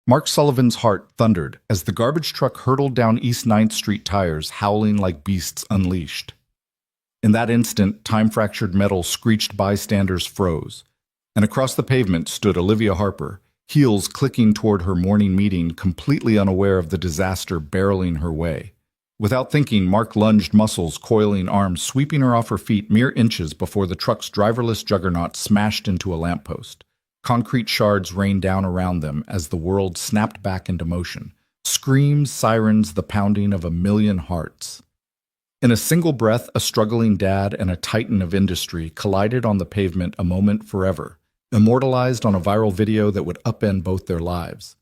Mark Sullivan's heart thundered as the garbage truck hurtled down East Ninth Street tires, howling like beasts unleashed. In that instant, time-fractured metal screeched, bystanders froze, and across the pavement stood Olivia Harper, heels clicking toward her morning meeting, completely unaware of the disaster barreling her way. Without thinking, Mark lunged, muscles, coiling arms, sweeping her off her feet mere inches before the truck's driverless juggernaut smashed into a lamppost. Concrete shards rained down around them as the world snapped back into motion. Screams, sirens, the pounding of a million hearts. In a single breath, a struggling dad and a titan of industry collided on the pavement, a moment forever, immortalized on a viral video that would upend both their lives.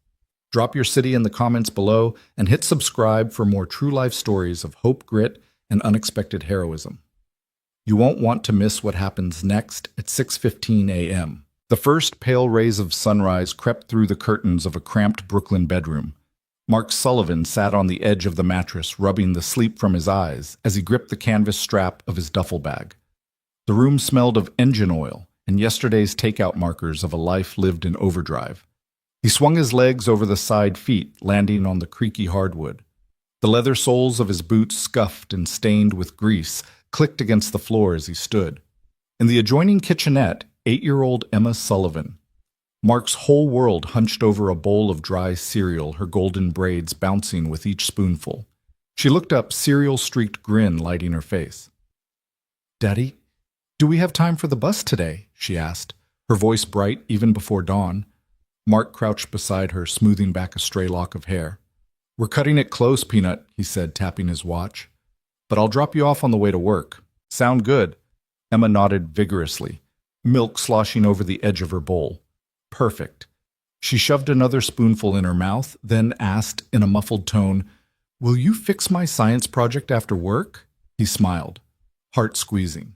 Drop your city in the comments below and hit subscribe for more true-life stories of hope, grit, and unexpected heroism. You won't want to miss what happens next at 6:15 a.m. The first pale rays of sunrise crept through the curtains of a cramped Brooklyn bedroom. Mark Sullivan sat on the edge of the mattress, rubbing the sleep from his eyes as he gripped the canvas strap of his duffel bag. The room smelled of engine oil and yesterday's takeout markers of a life lived in overdrive. He swung his legs over the side feet, landing on the creaky hardwood. The leather soles of his boots, scuffed and stained with grease, clicked against the floor as he stood. In the adjoining kitchenette, 8-year-old Emma Sullivan. Mark's whole world hunched over a bowl of dry cereal, her golden braids bouncing with each spoonful. She looked up, cereal-streaked grin lighting her face. "Daddy, do we have time for the bus today?" she asked, her voice bright even before dawn. Mark crouched beside her, smoothing back a stray lock of hair. "We're cutting it close, Peanut," he said, tapping his watch. "But I'll drop you off on the way to work." "Sound good?" Emma nodded vigorously, milk sloshing over the edge of her bowl. "Perfect." She shoved another spoonful in her mouth, then asked in a muffled tone, "Will you fix my science project after work?" He smiled, heart squeezing.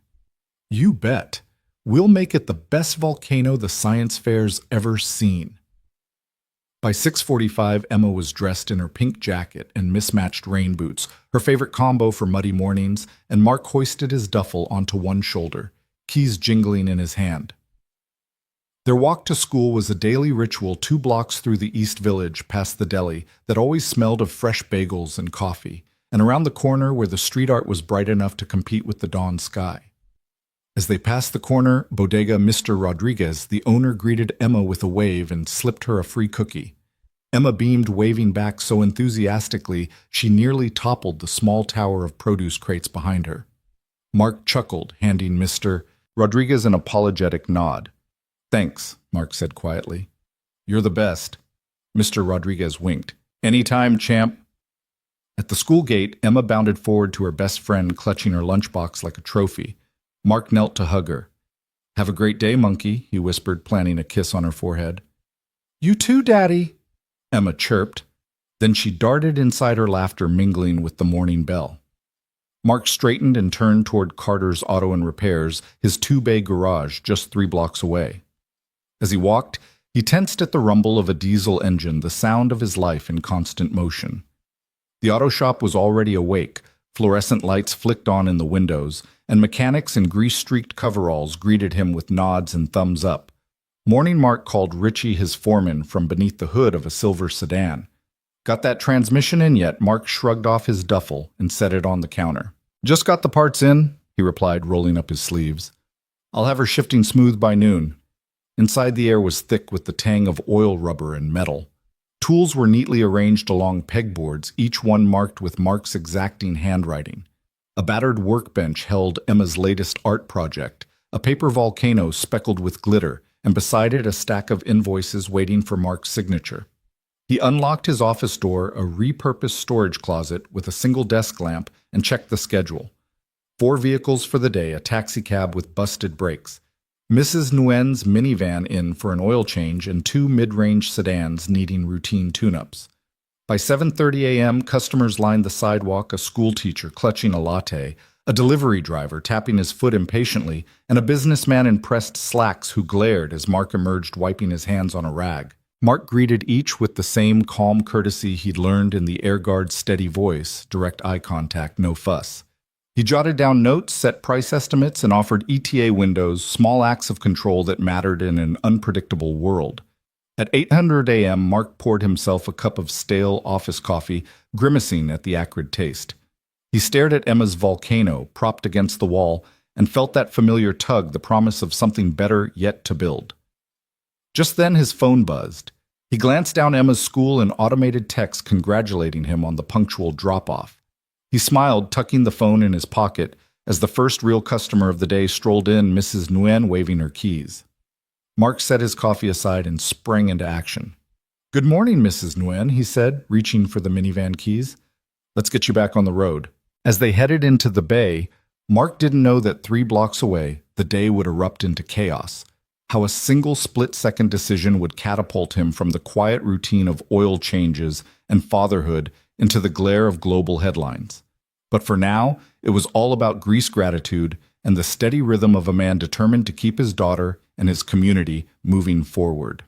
"You bet. We'll make it the best volcano the science fair's ever seen." By 6:45, Emma was dressed in her pink jacket and mismatched rain boots, her favorite combo for muddy mornings, and Mark hoisted his duffel onto one shoulder, keys jingling in his hand. Their walk to school was a daily ritual 2 blocks through the East Village past the deli that always smelled of fresh bagels and coffee, and around the corner where the street art was bright enough to compete with the dawn sky. As they passed the corner, Bodega Mr. Rodriguez, the owner, greeted Emma with a wave and slipped her a free cookie. Emma beamed, waving back so enthusiastically she nearly toppled the small tower of produce crates behind her. Mark chuckled, handing Mr. Rodriguez an apologetic nod. "Thanks," Mark said quietly. "You're the best." Mr. Rodriguez winked. "Anytime, champ." At the school gate, Emma bounded forward to her best friend, clutching her lunchbox like a trophy. Mark knelt to hug her. "Have a great day, monkey," he whispered, planting a kiss on her forehead. "You too, Daddy," Emma chirped. Then she darted inside, her laughter mingling with the morning bell. Mark straightened and turned toward Carter's Auto and Repairs, his 2-bay garage just 3 blocks away. As he walked, he tensed at the rumble of a diesel engine, the sound of his life in constant motion. The auto shop was already awake, fluorescent lights flicked on in the windows, and mechanics in grease-streaked coveralls greeted him with nods and thumbs up. Morning Mark called Richie his foreman from beneath the hood of a silver sedan. "Got that transmission in yet?" Mark shrugged off his duffel and set it on the counter. "Just got the parts in," he replied, rolling up his sleeves. "I'll have her shifting smooth by noon." Inside, the air was thick with the tang of oil rubber and metal. Tools were neatly arranged along pegboards, each one marked with Mark's exacting handwriting. A battered workbench held Emma's latest art project, a paper volcano speckled with glitter, and beside it a stack of invoices waiting for Mark's signature. He unlocked his office door, a repurposed storage closet with a single desk lamp, and checked the schedule. 4 vehicles for the day, a taxicab with busted brakes, Mrs. Nguyen's minivan in for an oil change, and 2 mid-range sedans needing routine tune-ups. By 7:30 a.m., customers lined the sidewalk, a schoolteacher clutching a latte, a delivery driver tapping his foot impatiently, and a businessman in pressed slacks who glared as Mark emerged, wiping his hands on a rag. Mark greeted each with the same calm courtesy he'd learned in the air guard's steady voice, direct eye contact, no fuss. He jotted down notes, set price estimates, and offered ETA windows, small acts of control that mattered in an unpredictable world. At 800 a.m., Mark poured himself a cup of stale office coffee, grimacing at the acrid taste. He stared at Emma's volcano, propped against the wall, and felt that familiar tug, the promise of something better yet to build. Just then his phone buzzed. He glanced down Emma's school and automated text congratulating him on the punctual drop-off. He smiled, tucking the phone in his pocket, as the first real customer of the day strolled in, Mrs. Nguyen waving her keys. Mark set his coffee aside and sprang into action. "Good morning, Mrs. Nguyen," he said, reaching for the minivan keys. "Let's get you back on the road." As they headed into the bay, Mark didn't know that 3 blocks away, the day would erupt into chaos. How a single split-second decision would catapult him from the quiet routine of oil changes and fatherhood into the glare of global headlines. But for now, it was all about Greece gratitude and the steady rhythm of a man determined to keep his daughter and his community moving forward.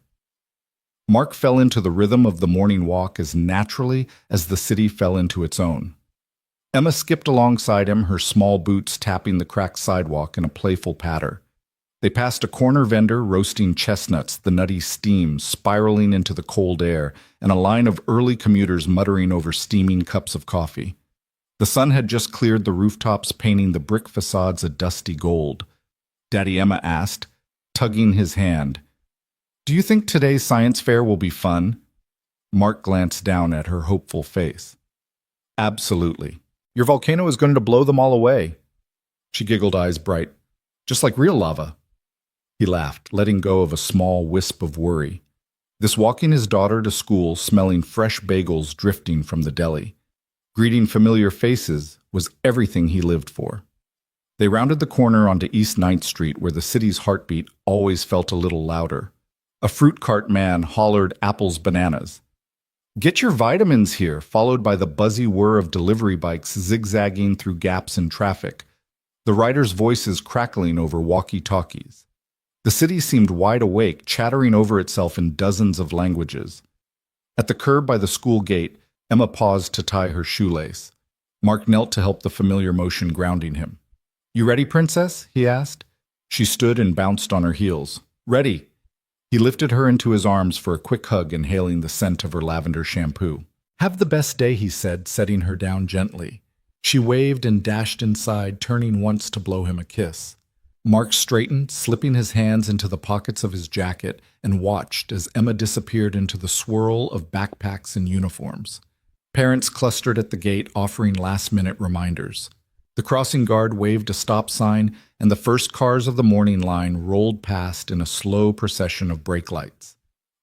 Mark fell into the rhythm of the morning walk as naturally as the city fell into its own. Emma skipped alongside him, her small boots tapping the cracked sidewalk in a playful patter. They passed a corner vendor roasting chestnuts, the nutty steam spiraling into the cold air, and a line of early commuters muttering over steaming cups of coffee. The sun had just cleared the rooftops, painting the brick facades a dusty gold. Daddy Emma asked, tugging his hand, "Do you think today's science fair will be fun?" Mark glanced down at her hopeful face. "Absolutely. Your volcano is going to blow them all away." She giggled, eyes bright. "Just like real lava." He laughed, letting go of a small wisp of worry. This walking his daughter to school, smelling fresh bagels drifting from the deli, greeting familiar faces, was everything he lived for. They rounded the corner onto East 9th Street, where the city's heartbeat always felt a little louder. A fruit cart man hollered apples, bananas. "Get your vitamins here," followed by the buzzy whir of delivery bikes zigzagging through gaps in traffic, the riders' voices crackling over walkie-talkies. The city seemed wide awake, chattering over itself in dozens of languages. At the curb by the school gate, Emma paused to tie her shoelace. Mark knelt to help the familiar motion grounding him. "You ready, princess?" he asked. She stood and bounced on her heels. "Ready." He lifted her into his arms for a quick hug, inhaling the scent of her lavender shampoo. "Have the best day," he said, setting her down gently. She waved and dashed inside, turning once to blow him a kiss. Mark straightened, slipping his hands into the pockets of his jacket, and watched as Emma disappeared into the swirl of backpacks and uniforms. Parents clustered at the gate, offering last-minute reminders. The crossing guard waved a stop sign, and the first cars of the morning line rolled past in a slow procession of brake lights.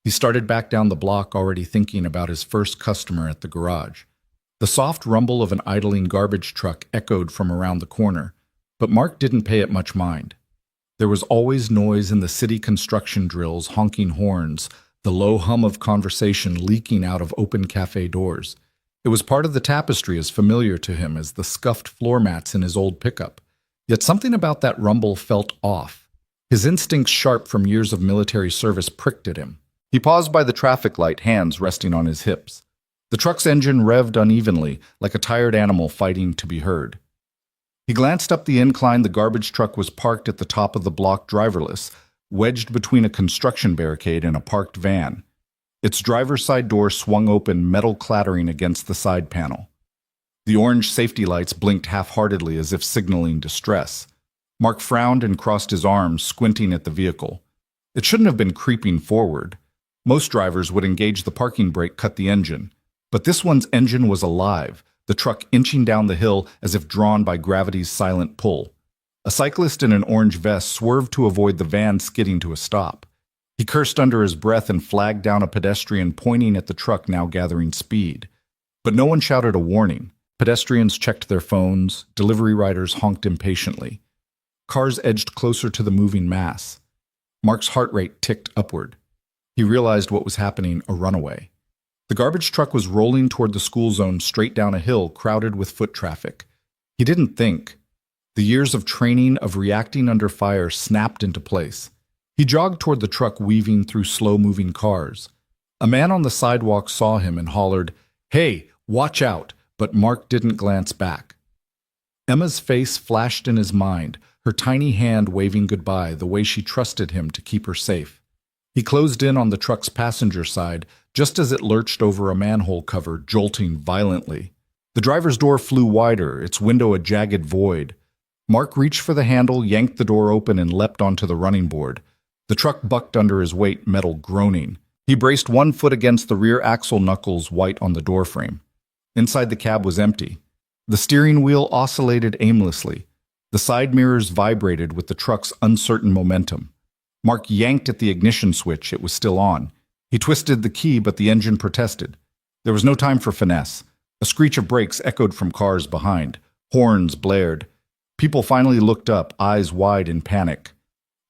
He started back down the block, already thinking about his first customer at the garage. The soft rumble of an idling garbage truck echoed from around the corner, but Mark didn't pay it much mind. There was always noise in the city construction drills, honking horns, the low hum of conversation leaking out of open cafe doors. It was part of the tapestry, as familiar to him as the scuffed floor mats in his old pickup. Yet something about that rumble felt off. His instincts, sharp from years of military service, pricked at him. He paused by the traffic light, hands resting on his hips. The truck's engine revved unevenly, like a tired animal fighting to be heard. He glanced up the incline. The garbage truck was parked at the top of the block, driverless, wedged between a construction barricade and a parked van. Its driver's side door swung open, metal clattering against the side panel. The orange safety lights blinked half-heartedly as if signaling distress. Mark frowned and crossed his arms, squinting at the vehicle. It shouldn't have been creeping forward. Most drivers would engage the parking brake, cut the engine. But this one's engine was alive, the truck inching down the hill as if drawn by gravity's silent pull. A cyclist in an orange vest swerved to avoid the van skidding to a stop. He cursed under his breath and flagged down a pedestrian, pointing at the truck now gathering speed. But no one shouted a warning. Pedestrians checked their phones, delivery riders honked impatiently. Cars edged closer to the moving mass. Mark's heart rate ticked upward. He realized what was happening, a runaway. The garbage truck was rolling toward the school zone, straight down a hill, crowded with foot traffic. He didn't think. The years of training, of reacting under fire, snapped into place. He jogged toward the truck, weaving through slow-moving cars. A man on the sidewalk saw him and hollered, "Hey, watch out!" But Mark didn't glance back. Emma's face flashed in his mind, her tiny hand waving goodbye, the way she trusted him to keep her safe. He closed in on the truck's passenger side just as it lurched over a manhole cover, jolting violently. The driver's door flew wider, its window a jagged void. Mark reached for the handle, yanked the door open, and leapt onto the running board. The truck bucked under his weight, metal groaning. He braced one foot against the rear axle, knuckles white on the doorframe. Inside the cab was empty. The steering wheel oscillated aimlessly. The side mirrors vibrated with the truck's uncertain momentum. Mark yanked at the ignition switch. It was still on. He twisted the key, but the engine protested. There was no time for finesse. A screech of brakes echoed from cars behind. Horns blared. People finally looked up, eyes wide in panic.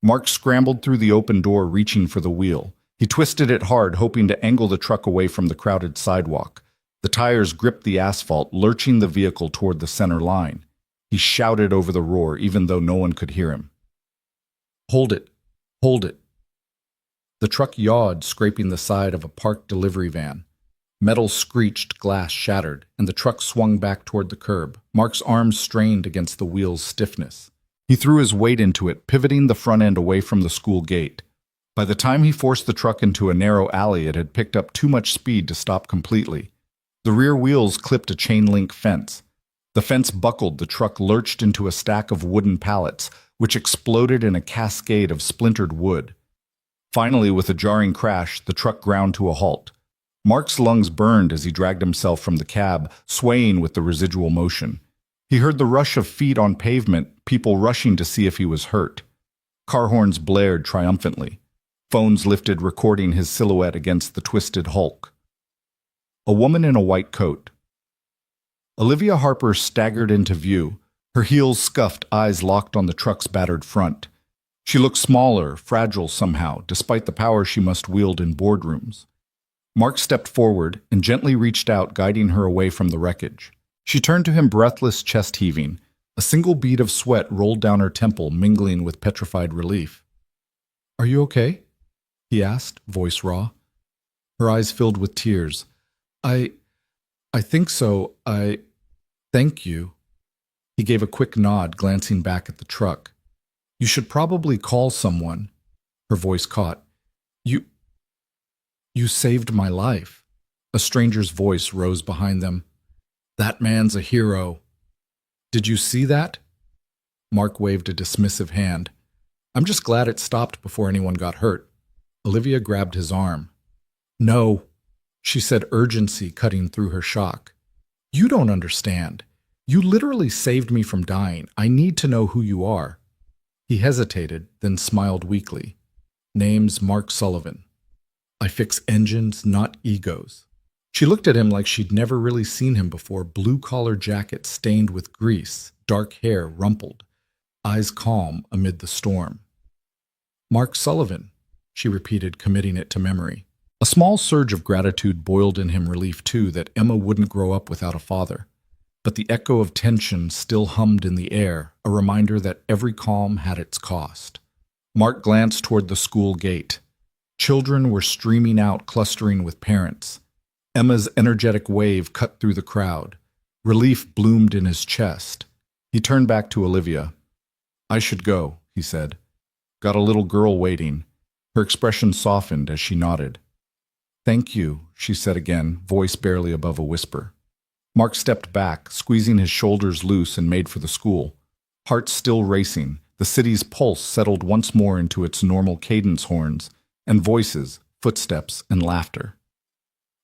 Mark scrambled through the open door, reaching for the wheel. He twisted it hard, hoping to angle the truck away from the crowded sidewalk. The tires gripped the asphalt, lurching the vehicle toward the center line. He shouted over the roar, even though no one could hear him. "Hold it! Hold it!" The truck yawed, scraping the side of a parked delivery van. Metal screeched, glass shattered, and the truck swung back toward the curb. Mark's arms strained against the wheel's stiffness. He threw his weight into it, pivoting the front end away from the school gate. By the time he forced the truck into a narrow alley, it had picked up too much speed to stop completely. The rear wheels clipped a chain-link fence. The fence buckled, the truck lurched into a stack of wooden pallets, which exploded in a cascade of splintered wood. Finally, with a jarring crash, the truck ground to a halt. Mark's lungs burned as he dragged himself from the cab, swaying with the residual motion. He heard the rush of feet on pavement, people rushing to see if he was hurt. Car horns blared triumphantly. Phones lifted, recording his silhouette against the twisted hulk. A woman in a white coat. Olivia Harper staggered into view, her heels scuffed, eyes locked on the truck's battered front. She looked smaller, fragile somehow, despite the power she must wield in boardrooms. Mark stepped forward and gently reached out, guiding her away from the wreckage. She turned to him, breathless, chest heaving. A single bead of sweat rolled down her temple, mingling with petrified relief. "Are you okay?" he asked, voice raw. Her eyes filled with tears. I think so. Thank you." He gave a quick nod, glancing back at the truck. "You should probably call someone." Her voice caught. You saved my life." A stranger's voice rose behind them. "That man's a hero." "Did you see that?" Mark waved a dismissive hand. "I'm just glad it stopped before anyone got hurt." Olivia grabbed his arm. "No," she said, urgency cutting through her shock. "You don't understand. You literally saved me from dying. I need to know who you are." He hesitated, then smiled weakly. "Name's Mark Sullivan. I fix engines, not egos." She looked at him like she'd never really seen him before, blue-collar jacket stained with grease, dark hair rumpled, eyes calm amid the storm. "Mark Sullivan," she repeated, committing it to memory. A small surge of gratitude boiled in him, relief too that Emma wouldn't grow up without a father. But the echo of tension still hummed in the air, a reminder that every calm had its cost. Mark glanced toward the school gate. Children were streaming out, clustering with parents. Emma's energetic wave cut through the crowd. Relief bloomed in his chest. He turned back to Olivia. "I should go," he said. "Got a little girl waiting." Her expression softened as she nodded. "Thank you," she said again, voice barely above a whisper. Mark stepped back, squeezing his shoulders loose, and made for the school. Heart still racing, the city's pulse settled once more into its normal cadence horns, and voices, footsteps, and laughter.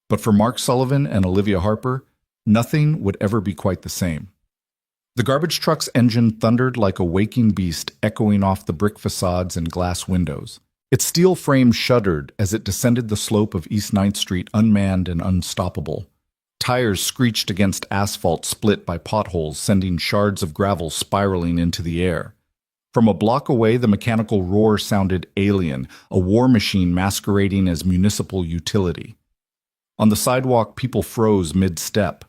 But for Mark Sullivan and Olivia Harper, nothing would ever be quite the same. The garbage truck's engine thundered like a waking beast, echoing off the brick facades and glass windows. Its steel frame shuddered as it descended the slope of East 9th Street, unmanned and unstoppable. Tires screeched against asphalt split by potholes, sending shards of gravel spiraling into the air. From a block away, the mechanical roar sounded alien, a war machine masquerading as municipal utility. On the sidewalk, people froze mid-step.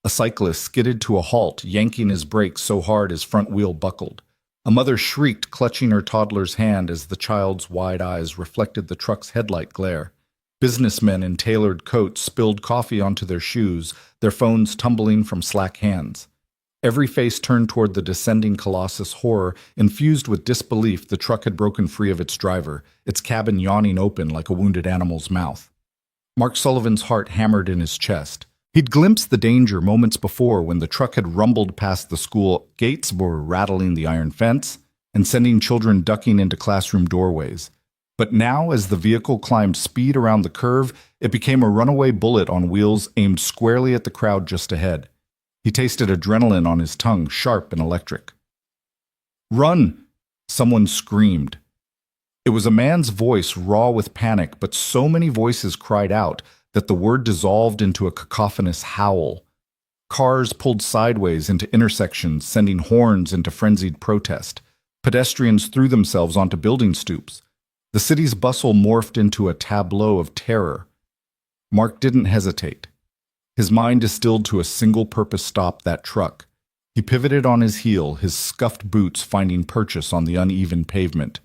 A cyclist skidded to a halt, yanking his brakes so hard his front wheel buckled. A mother shrieked, clutching her toddler's hand as the child's wide eyes reflected the truck's headlight glare. Businessmen in tailored coats spilled coffee onto their shoes, their phones tumbling from slack hands. Every face turned toward the descending colossus, horror infused with disbelief. The truck had broken free of its driver, its cabin yawning open like a wounded animal's mouth. Mark Sullivan's heart hammered in his chest. He'd glimpsed the danger moments before when the truck had rumbled past the school gates, were rattling the iron fence, and sending children ducking into classroom doorways. But now, as the vehicle climbed speed around the curve, it became a runaway bullet on wheels aimed squarely at the crowd just ahead. He tasted adrenaline on his tongue, sharp and electric. "Run!" someone screamed. It was a man's voice, raw with panic, but so many voices cried out that the word dissolved into a cacophonous howl. Cars pulled sideways into intersections, sending horns into frenzied protest. Pedestrians threw themselves onto building stoops. The city's bustle morphed into a tableau of terror. Mark didn't hesitate. His mind distilled to a single-purpose stop: that truck. He pivoted on his heel, his scuffed boots finding purchase on the uneven pavement.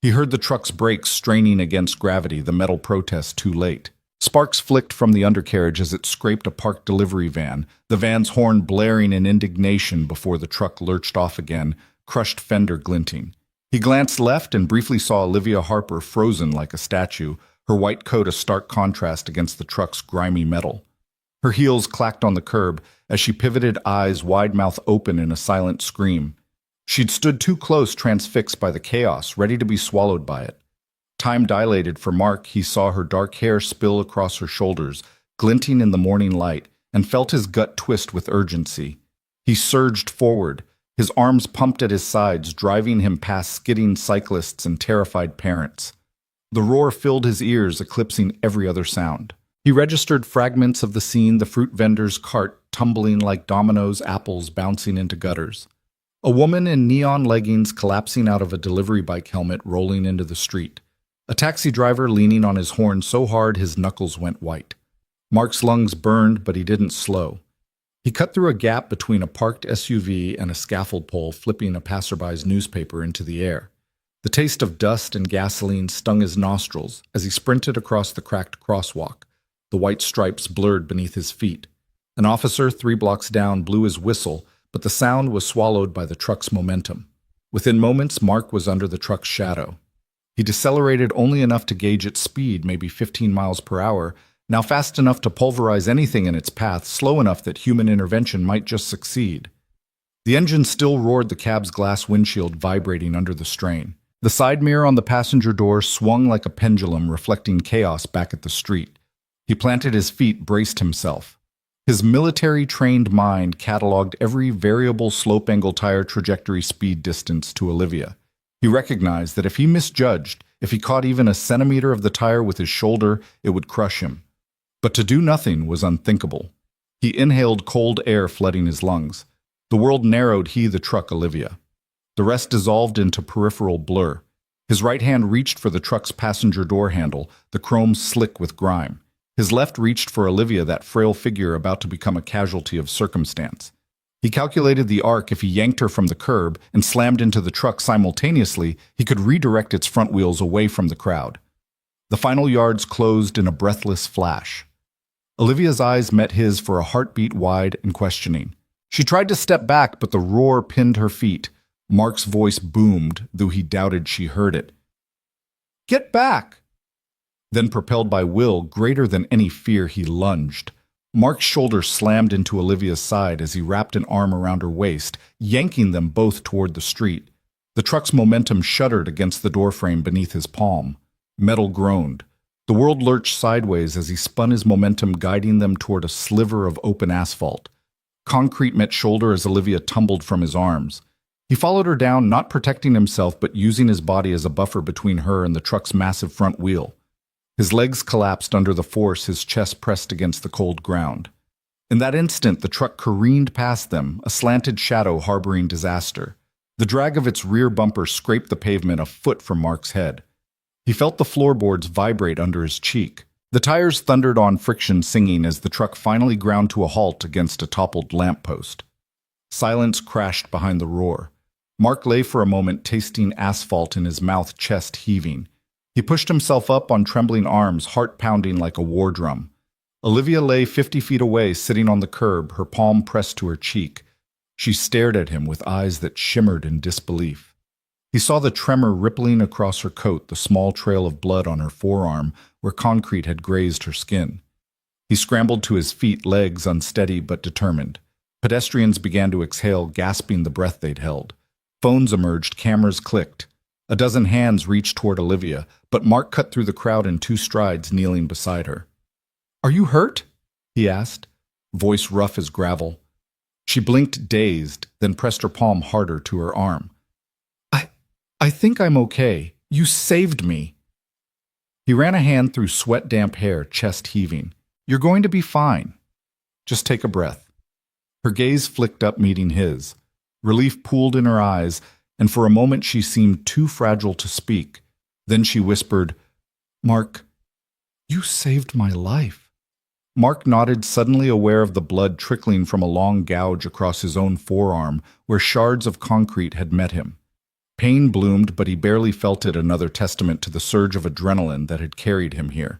He heard the truck's brakes straining against gravity, the metal protest too late. Sparks flicked from the undercarriage as it scraped a parked delivery van, the van's horn blaring in indignation before the truck lurched off again, crushed fender glinting. He glanced left and briefly saw Olivia Harper frozen like a statue, her white coat a stark contrast against the truck's grimy metal. Her heels clacked on the curb as she pivoted, eyes wide mouth open in a silent scream. She'd stood too close, transfixed by the chaos, ready to be swallowed by it. Time dilated for Mark. He saw her dark hair spill across her shoulders, glinting in the morning light, and felt his gut twist with urgency. He surged forward, his arms pumped at his sides, driving him past skidding cyclists and terrified parents. The roar filled his ears, eclipsing every other sound. He registered fragments of the scene: the fruit vendor's cart tumbling like dominoes, apples bouncing into gutters. A woman in neon leggings collapsing out of a delivery bike helmet rolling into the street. A taxi driver leaning on his horn so hard his knuckles went white. Mark's lungs burned, but he didn't slow. He cut through a gap between a parked SUV and a scaffold pole, flipping a passerby's newspaper into the air. The taste of dust and gasoline stung his nostrils as he sprinted across the cracked crosswalk, the white stripes blurred beneath his feet. An officer 3 blocks down blew his whistle, but the sound was swallowed by the truck's momentum. Within moments, Mark was under the truck's shadow. He decelerated only enough to gauge its speed, maybe 15 miles per hour, now fast enough to pulverize anything in its path, slow enough that human intervention might just succeed. The engine still roared, the cab's glass windshield vibrating under the strain. The side mirror on the passenger door swung like a pendulum, reflecting chaos back at the street. He planted his feet, braced himself. His military-trained mind cataloged every variable slope-angle tire trajectory speed distance to Olivia. He recognized that if he misjudged, if he caught even a centimeter of the tire with his shoulder, it would crush him. But to do nothing was unthinkable. He inhaled cold air flooding his lungs. The world narrowed, he, the truck, Olivia. The rest dissolved into peripheral blur. His right hand reached for the truck's passenger door handle, the chrome slick with grime. His left reached for Olivia, that frail figure about to become a casualty of circumstance. He calculated the arc: if he yanked her from the curb and slammed into the truck simultaneously, he could redirect its front wheels away from the crowd. The final yards closed in a breathless flash. Olivia's eyes met his for a heartbeat wide and questioning. She tried to step back, but the roar pinned her feet. Mark's voice boomed, though he doubted she heard it. "Get back!" Then, propelled by will greater than any fear, he lunged. Mark's shoulder slammed into Olivia's side as he wrapped an arm around her waist, yanking them both toward the street. The truck's momentum shuddered against the doorframe beneath his palm. Metal groaned. The world lurched sideways as he spun his momentum, guiding them toward a sliver of open asphalt. Concrete met shoulder as Olivia tumbled from his arms. He followed her down, not protecting himself, but using his body as a buffer between her and the truck's massive front wheel. His legs collapsed under the force, his chest pressed against the cold ground. In that instant, the truck careened past them, a slanted shadow harboring disaster. The drag of its rear bumper scraped the pavement a foot from Mark's head. He felt the floorboards vibrate under his cheek. The tires thundered on, friction singing as the truck finally ground to a halt against a toppled lamppost. Silence crashed behind the roar. Mark lay for a moment, tasting asphalt in his mouth, chest heaving. He pushed himself up on trembling arms, heart pounding like a war drum. Olivia lay 50 feet away, sitting on the curb, her palm pressed to her cheek. She stared at him with eyes that shimmered in disbelief. He saw the tremor rippling across her coat, the small trail of blood on her forearm where concrete had grazed her skin. He scrambled to his feet, legs unsteady but determined. Pedestrians began to exhale, gasping the breath they'd held. Phones emerged, cameras clicked. A dozen hands reached toward Olivia, but Mark cut through the crowd in 2 strides, kneeling beside her. "Are you hurt?" he asked, voice rough as gravel. She blinked, dazed, then pressed her palm harder to her arm. I think I'm okay. You saved me." He ran a hand through sweat-damp hair, chest heaving. "You're going to be fine. Just take a breath." Her gaze flicked up, meeting his. Relief pooled in her eyes, and for a moment she seemed too fragile to speak. Then she whispered, "Mark, you saved my life." Mark nodded, suddenly aware of the blood trickling from a long gouge across his own forearm where shards of concrete had met him. Pain bloomed, but he barely felt it, another testament to the surge of adrenaline that had carried him here.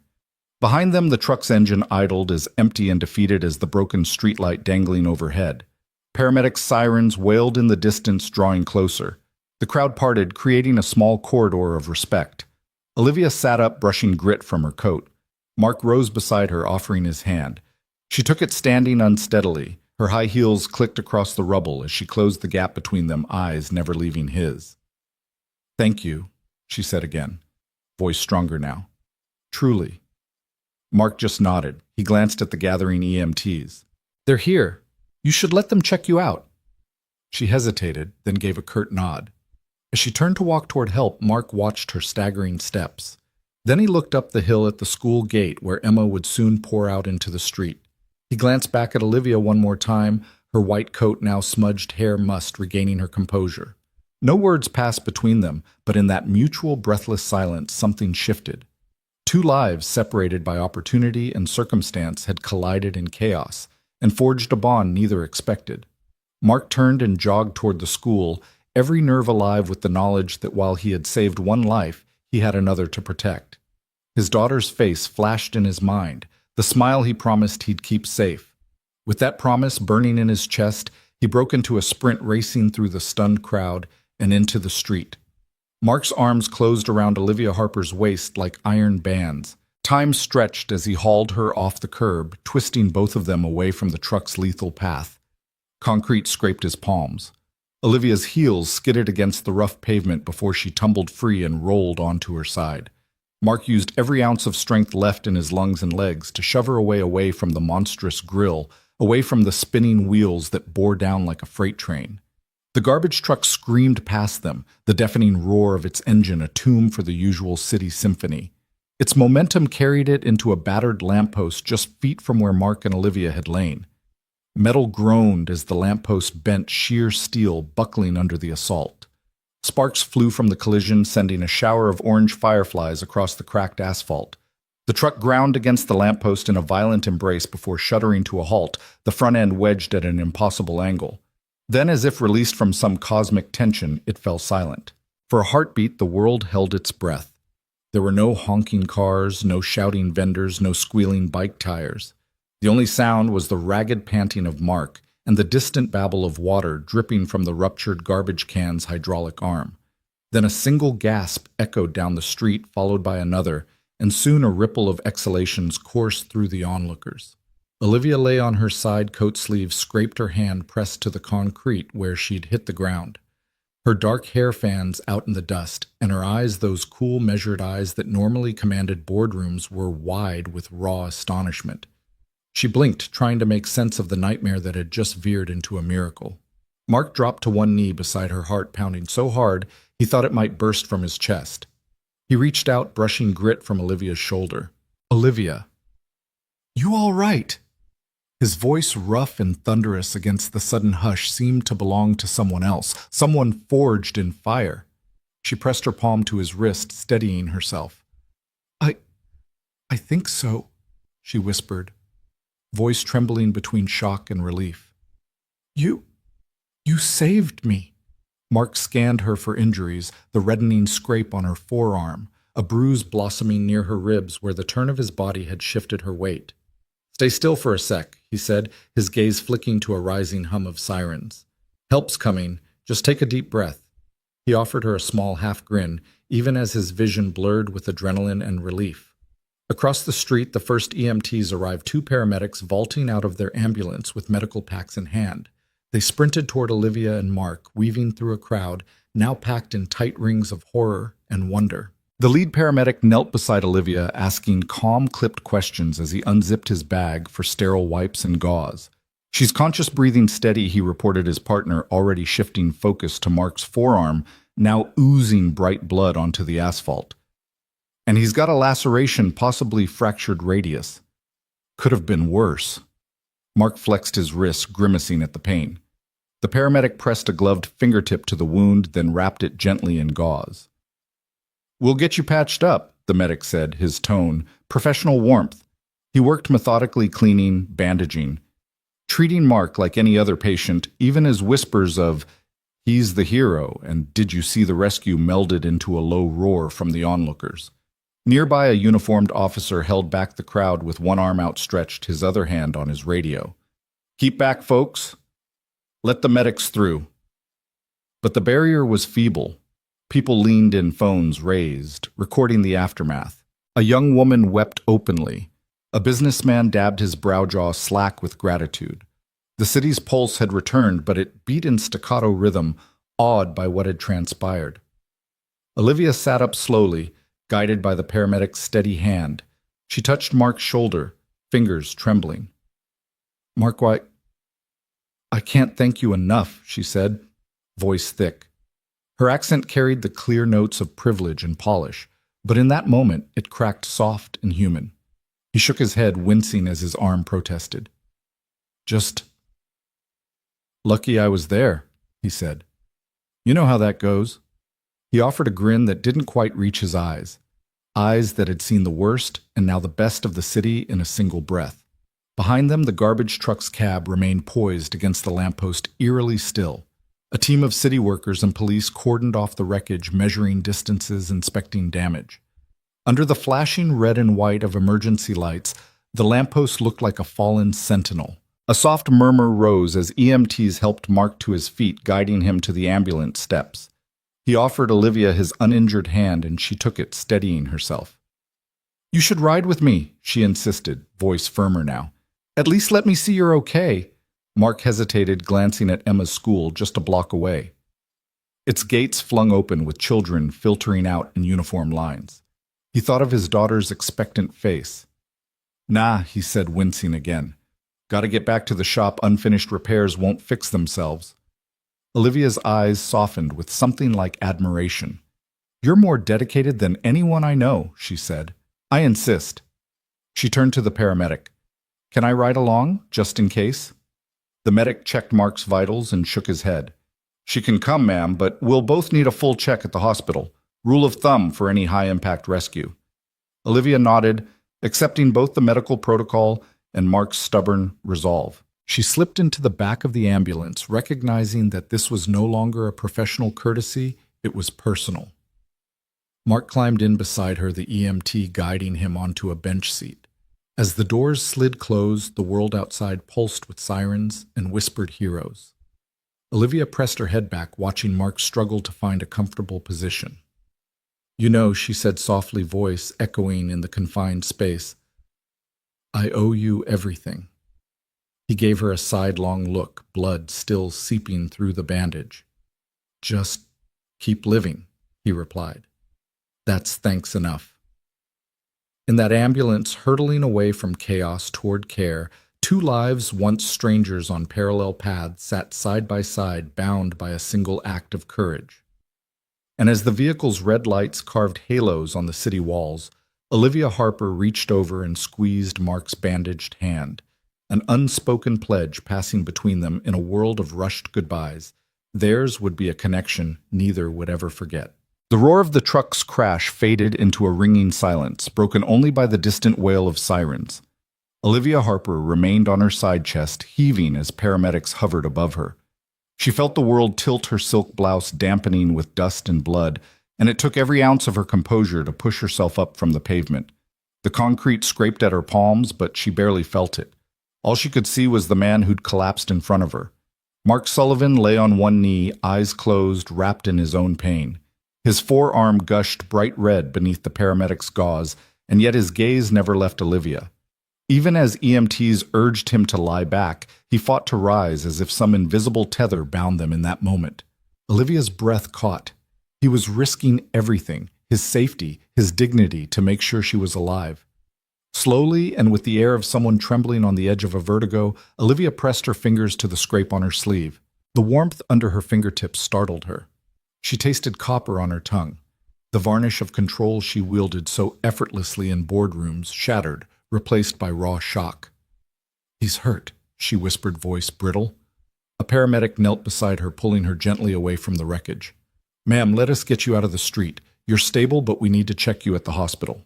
Behind them, the truck's engine idled, as empty and defeated as the broken streetlight dangling overhead. Paramedic sirens wailed in the distance, drawing closer. The crowd parted, creating a small corridor of respect. Olivia sat up, brushing grit from her coat. Mark rose beside her, offering his hand. She took it, standing unsteadily. Her high heels clicked across the rubble as she closed the gap between them, eyes never leaving his. "Thank you," she said again, voice stronger now. "Truly." Mark just nodded. He glanced at the gathering EMTs. "They're here. You should let them check you out." She hesitated, then gave a curt nod. As she turned to walk toward help, Mark watched her staggering steps. Then he looked up the hill at the school gate where Emma would soon pour out into the street. He glanced back at Olivia one more time, her white coat now smudged hair must, regaining her composure. No words passed between them, but in that mutual breathless silence something shifted. 2 lives separated by opportunity and circumstance had collided in chaos, and forged a bond neither expected. Mark turned and jogged toward the school, every nerve alive with the knowledge that while he had saved one life, he had another to protect. His daughter's face flashed in his mind, the smile he promised he'd keep safe. With that promise burning in his chest, he broke into a sprint, racing through the stunned crowd and into the street. Mark's arms closed around Olivia Harper's waist like iron bands. Time stretched as he hauled her off the curb, twisting both of them away from the truck's lethal path. Concrete scraped his palms. Olivia's heels skidded against the rough pavement before she tumbled free and rolled onto her side. Mark used every ounce of strength left in his lungs and legs to shove her away from the monstrous grill, away from the spinning wheels that bore down like a freight train. The garbage truck screamed past them, the deafening roar of its engine a tomb for the usual city symphony. Its momentum carried it into a battered lamppost just feet from where Mark and Olivia had lain. Metal groaned as the lamppost bent, sheer steel buckling under the assault. Sparks flew from the collision, sending a shower of orange fireflies across the cracked asphalt. The truck ground against the lamppost in a violent embrace before shuddering to a halt, the front end wedged at an impossible angle. Then, as if released from some cosmic tension, it fell silent. For a heartbeat, the world held its breath. There were no honking cars, no shouting vendors, no squealing bike tires. The only sound was the ragged panting of Mark and the distant babble of water dripping from the ruptured garbage can's hydraulic arm. Then a single gasp echoed down the street, followed by another, and soon a ripple of exhalations coursed through the onlookers. Olivia lay on her side, coat sleeve scraped her hand pressed to the concrete where she'd hit the ground. Her dark hair fans out in the dust, and her eyes, those cool, measured eyes that normally commanded boardrooms, were wide with raw astonishment. She blinked, trying to make sense of the nightmare that had just veered into a miracle. Mark dropped to one knee beside her, heart pounding so hard he thought it might burst from his chest. He reached out, brushing grit from Olivia's shoulder. "Olivia, you all right?" His voice, rough and thunderous against the sudden hush, seemed to belong to someone else, someone forged in fire. She pressed her palm to his wrist, steadying herself. I think so," she whispered, voice trembling between shock and relief. You saved me." Mark scanned her for injuries, the reddening scrape on her forearm, a bruise blossoming near her ribs where the turn of his body had shifted her weight. "Stay still for a sec," he said, his gaze flicking to a rising hum of sirens. Help's coming. Just take a deep breath. He offered her a small half grin, even as his vision blurred with adrenaline and relief. Across the street, the first EMTs arrived, two paramedics vaulting out of their ambulance with medical packs in hand. They sprinted toward Olivia and Mark, weaving through a crowd, now packed in tight rings of horror and wonder. The lead paramedic knelt beside Olivia, asking calm, clipped questions as he unzipped his bag for sterile wipes and gauze. She's conscious, breathing steady, he reported his partner, already shifting focus to Mark's forearm, now oozing bright blood onto the asphalt. And he's got a laceration, possibly fractured radius. Could have been worse. Mark flexed his wrist, grimacing at the pain. The paramedic pressed a gloved fingertip to the wound, then wrapped it gently in gauze. "We'll get you patched up," the medic said, his tone, professional warmth. He worked methodically, cleaning, bandaging, treating Mark like any other patient, even as whispers of, "He's the hero," and "Did you see the rescue?" melded into a low roar from the onlookers. Nearby, a uniformed officer held back the crowd with one arm outstretched, his other hand on his radio. "Keep back, folks. Let the medics through." But the barrier was feeble. People leaned in, phones raised, recording the aftermath. A young woman wept openly. A businessman dabbed his brow jaw slack with gratitude. The city's pulse had returned, but it beat in staccato rhythm, awed by what had transpired. Olivia sat up slowly, guided by the paramedic's steady hand. She touched Mark's shoulder, fingers trembling. "Mark, I can't thank you enough," she said, voice thick. Her accent carried the clear notes of privilege and polish, but in that moment it cracked soft and human. He shook his head, wincing as his arm protested. "Just lucky I was there," he said. "You know how that goes." He offered a grin that didn't quite reach his eyes that had seen the worst and now the best of the city in a single breath. Behind them, the garbage truck's cab remained poised against the lamppost, eerily still. A team of city workers and police cordoned off the wreckage, measuring distances, inspecting damage. Under the flashing red and white of emergency lights, the lamppost looked like a fallen sentinel. A soft murmur rose as EMTs helped Mark to his feet, guiding him to the ambulance steps. He offered Olivia his uninjured hand, and she took it, steadying herself. "You should ride with me," she insisted, voice firmer now. "At least let me see you're okay." Mark hesitated, glancing at Emma's school just a block away. Its gates flung open with children filtering out in uniform lines. He thought of his daughter's expectant face. "Nah," he said, wincing again. "Gotta get back to the shop. Unfinished repairs won't fix themselves." Olivia's eyes softened with something like admiration. "You're more dedicated than anyone I know," she said. "I insist." She turned to the paramedic. "Can I ride along, just in case?" The medic checked Mark's vitals and shook his head. "She can come, ma'am, but we'll both need a full check at the hospital. Rule of thumb for any high-impact rescue." Olivia nodded, accepting both the medical protocol and Mark's stubborn resolve. She slipped into the back of the ambulance, recognizing that this was no longer a professional courtesy, it was personal. Mark climbed in beside her, the EMT guiding him onto a bench seat. As the doors slid closed, the world outside pulsed with sirens and whispered heroes. Olivia pressed her head back, watching Mark struggle to find a comfortable position. "You know," she said softly, voice echoing in the confined space, "I owe you everything." He gave her a sidelong look, blood still seeping through the bandage. "Just keep living," he replied. "That's thanks enough." In that ambulance, hurtling away from chaos toward care, two lives, once strangers on parallel paths, sat side by side, bound by a single act of courage. And as the vehicle's red lights carved halos on the city walls, Olivia Harper reached over and squeezed Mark's bandaged hand, an unspoken pledge passing between them in a world of rushed goodbyes. Theirs would be a connection neither would ever forget. The roar of the truck's crash faded into a ringing silence, broken only by the distant wail of sirens. Olivia Harper remained on her side chest, heaving as paramedics hovered above her. She felt the world tilt, her silk blouse dampening with dust and blood, and it took every ounce of her composure to push herself up from the pavement. The concrete scraped at her palms, but she barely felt it. All she could see was the man who'd collapsed in front of her. Mark Sullivan lay on one knee, eyes closed, wrapped in his own pain. His forearm gushed bright red beneath the paramedic's gauze, and yet his gaze never left Olivia. Even as EMTs urged him to lie back, he fought to rise as if some invisible tether bound them in that moment. Olivia's breath caught. He was risking everything, his safety, his dignity, to make sure she was alive. Slowly, and with the air of someone trembling on the edge of a vertigo, Olivia pressed her fingers to the scrape on her sleeve. The warmth under her fingertips startled her. She tasted copper on her tongue. The varnish of control she wielded so effortlessly in boardrooms shattered, replaced by raw shock. "He's hurt," she whispered, voice brittle. A paramedic knelt beside her, pulling her gently away from the wreckage. "Ma'am, let us get you out of the street. You're stable, but we need to check you at the hospital."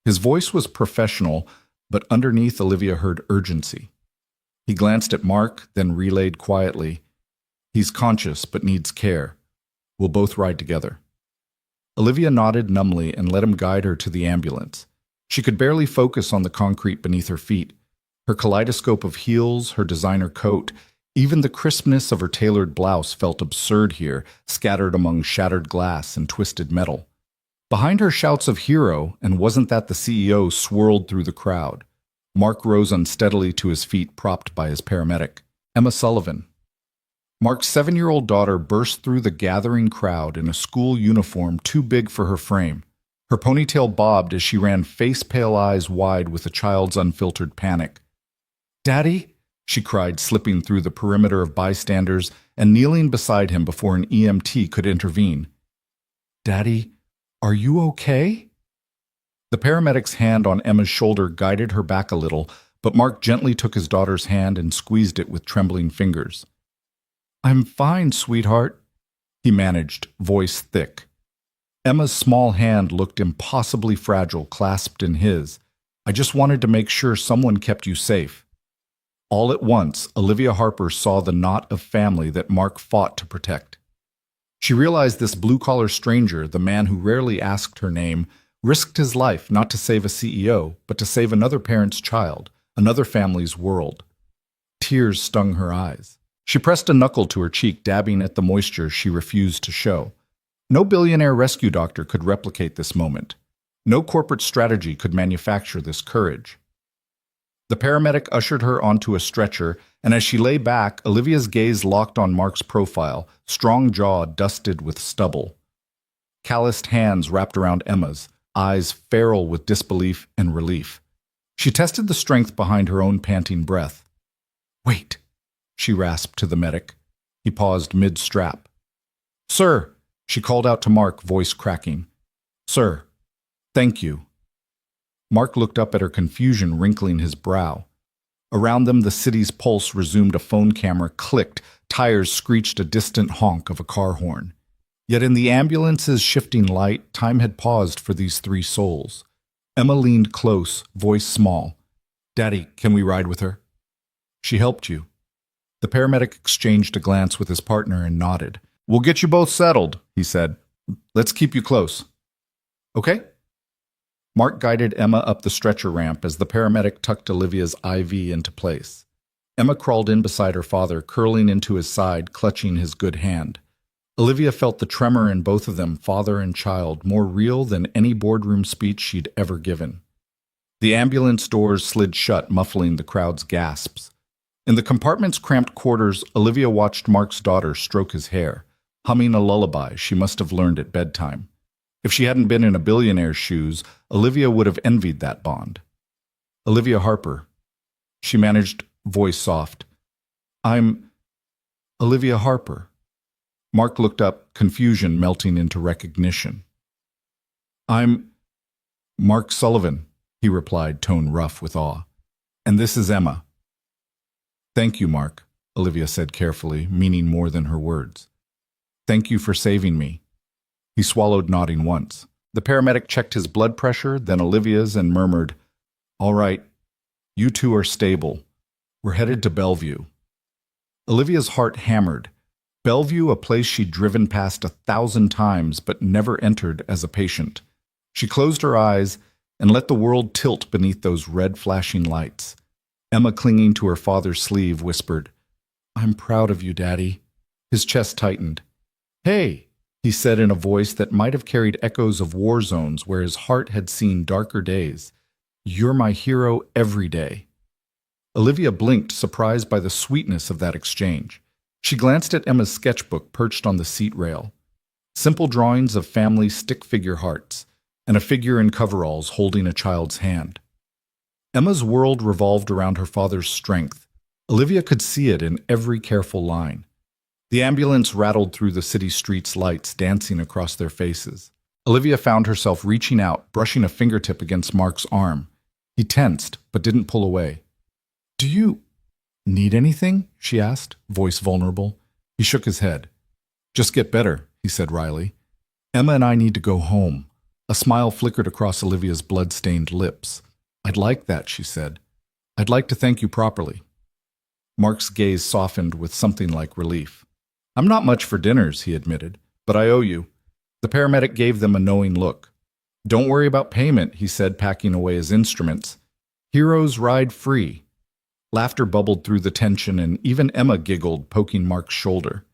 His voice was professional, but underneath Olivia heard urgency. He glanced at Mark, then relayed quietly, "He's conscious, but needs care. We'll both ride together." Olivia nodded numbly and let him guide her to the ambulance. She could barely focus on the concrete beneath her feet. Her kaleidoscope of heels, her designer coat, even the crispness of her tailored blouse felt absurd here, scattered among shattered glass and twisted metal. Behind her shouts of hero, and wasn't that the CEO, swirled through the crowd. Mark rose unsteadily to his feet, propped by his paramedic. Emma Sullivan. Mark's 7-year-old daughter burst through the gathering crowd in a school uniform too big for her frame. Her ponytail bobbed as she ran, face-pale eyes wide with a child's unfiltered panic. "Daddy?" she cried, slipping through the perimeter of bystanders and kneeling beside him before an EMT could intervene. "Daddy, are you okay?" The paramedic's hand on Emma's shoulder guided her back a little, but Mark gently took his daughter's hand and squeezed it with trembling fingers. "I'm fine, sweetheart," he managed, voice thick. Emma's small hand looked impossibly fragile, clasped in his. "I just wanted to make sure someone kept you safe." All at once, Olivia Harper saw the knot of family that Mark fought to protect. She realized this blue-collar stranger, the man who rarely asked her name, risked his life not to save a CEO, but to save another parent's child, another family's world. Tears stung her eyes. She pressed a knuckle to her cheek, dabbing at the moisture she refused to show. No billionaire rescue doctor could replicate this moment. No corporate strategy could manufacture this courage. The paramedic ushered her onto a stretcher, and as she lay back, Olivia's gaze locked on Mark's profile, strong jaw dusted with stubble. Calloused hands wrapped around Emma's, eyes feral with disbelief and relief. She tested the strength behind her own panting breath. "Wait," she rasped to the medic. He paused mid-strap. "Sir," she called out to Mark, voice cracking. "Sir, thank you." Mark looked up at her, confusion wrinkling his brow. Around them, the city's pulse resumed. A phone camera clicked, tires screeched a distant honk of a car horn. Yet in the ambulance's shifting light, time had paused for these three souls. Emma leaned close, voice small. "Daddy, can we ride with her?" "She helped you." The paramedic exchanged a glance with his partner and nodded. "We'll get you both settled," he said. "Let's keep you close." "Okay?" Mark guided Emma up the stretcher ramp as the paramedic tucked Olivia's IV into place. Emma crawled in beside her father, curling into his side, clutching his good hand. Olivia felt the tremor in both of them, father and child, more real than any boardroom speech she'd ever given. The ambulance doors slid shut, muffling the crowd's gasps. In the compartment's cramped quarters, Olivia watched Mark's daughter stroke his hair, humming a lullaby she must have learned at bedtime. If she hadn't been in a billionaire's shoes, Olivia would have envied that bond. "Olivia Harper," she managed, voice soft. "I'm Olivia Harper." Mark looked up, confusion melting into recognition. "I'm Mark Sullivan," he replied, tone rough with awe. "And this is Emma." "Thank you, Mark," Olivia said carefully, meaning more than her words. "Thank you for saving me." He swallowed, nodding once. The paramedic checked his blood pressure, then Olivia's, and murmured, "All right, you two are stable. We're headed to Bellevue." Olivia's heart hammered. Bellevue, a place she'd driven past 1,000 times but never entered as a patient. She closed her eyes and let the world tilt beneath those red flashing lights. Emma, clinging to her father's sleeve, whispered, I'm proud of you, Daddy. His chest tightened. Hey, he said in a voice that might have carried echoes of war zones where his heart had seen darker days. You're my hero every day. Olivia blinked, surprised by the sweetness of that exchange. She glanced at Emma's sketchbook perched on the seat rail. Simple drawings of family stick-figure hearts, and a figure in coveralls holding a child's hand. Emma's world revolved around her father's strength. Olivia could see it in every careful line. The ambulance rattled through the city streets' lights, dancing across their faces. Olivia found herself reaching out, brushing a fingertip against Mark's arm. He tensed, but didn't pull away. Do you need anything? She asked, voice vulnerable. He shook his head. Just get better, he said wryly. Emma and I need to go home. A smile flickered across Olivia's blood-stained lips. I'd like that, she said. I'd like to thank you properly. Mark's gaze softened with something like relief. I'm not much for dinners, he admitted, but I owe you. The paramedic gave them a knowing look. Don't worry about payment, he said, packing away his instruments. Heroes ride free. Laughter bubbled through the tension, and even Emma giggled, poking Mark's shoulder.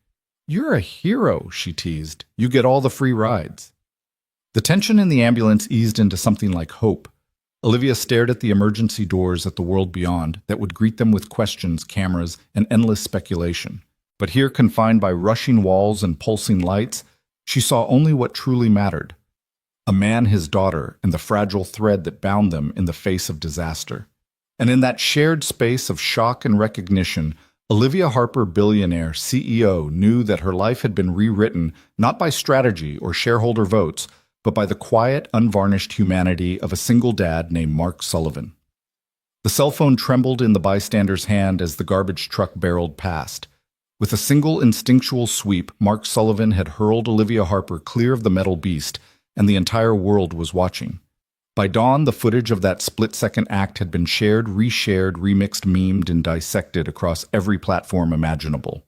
You're a hero, she teased. You get all the free rides. The tension in the ambulance eased into something like hope. Olivia stared at the emergency doors at the world beyond that would greet them with questions, cameras, and endless speculation. But here, confined by rushing walls and pulsing lights, she saw only what truly mattered. A man, his daughter, and the fragile thread that bound them in the face of disaster. And in that shared space of shock and recognition, Olivia Harper, billionaire, CEO, knew that her life had been rewritten not by strategy or shareholder votes, but by the quiet, unvarnished humanity of a single dad named Mark Sullivan. The cell phone trembled in the bystander's hand as the garbage truck barreled past. With a single instinctual sweep, Mark Sullivan had hurled Olivia Harper clear of the metal beast, and the entire world was watching. By dawn, the footage of that split-second act had been shared, reshared, remixed, memed, and dissected across every platform imaginable.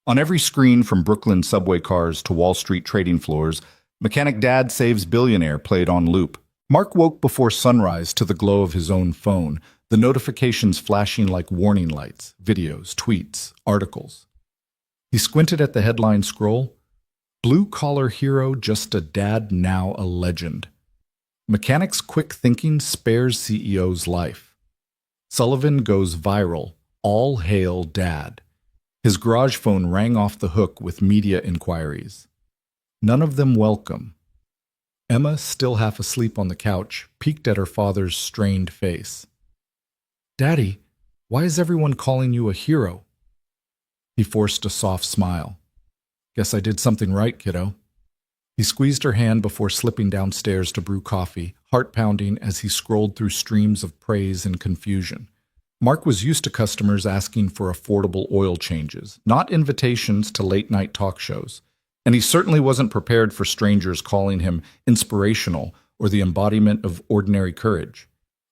On every screen, from Brooklyn subway cars to Wall Street trading floors, Mechanic Dad Saves Billionaire played on loop. Mark woke before sunrise to the glow of his own phone, the notifications flashing like warning lights, videos, tweets, articles. He squinted at the headline scroll. Blue-collar hero, just a dad, now a legend. Mechanic's quick thinking spares CEO's life. Sullivan goes viral. All hail Dad. His garage phone rang off the hook with media inquiries. None of them welcome. Emma, still half asleep on the couch, peeked at her father's strained face. Daddy, why is everyone calling you a hero? He forced a soft smile. Guess I did something right, kiddo. He squeezed her hand before slipping downstairs to brew coffee, heart pounding as he scrolled through streams of praise and confusion. Mark was used to customers asking for affordable oil changes, not invitations to late-night talk shows. And he certainly wasn't prepared for strangers calling him inspirational or the embodiment of ordinary courage.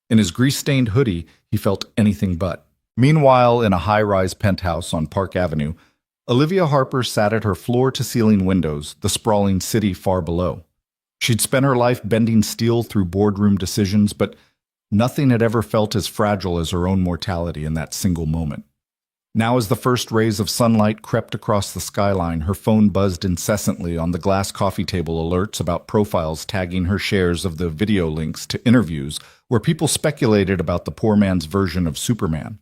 In his grease-stained hoodie, he felt anything but. Meanwhile, in a high-rise penthouse on Park Avenue, Olivia Harper sat at her floor-to-ceiling windows, the sprawling city far below. She'd spent her life bending steel through boardroom decisions, but nothing had ever felt as fragile as her own mortality in that single moment. Now, as the first rays of sunlight crept across the skyline, her phone buzzed incessantly on the glass coffee table alerts about profiles tagging her shares of the video links to interviews where people speculated about the poor man's version of Superman.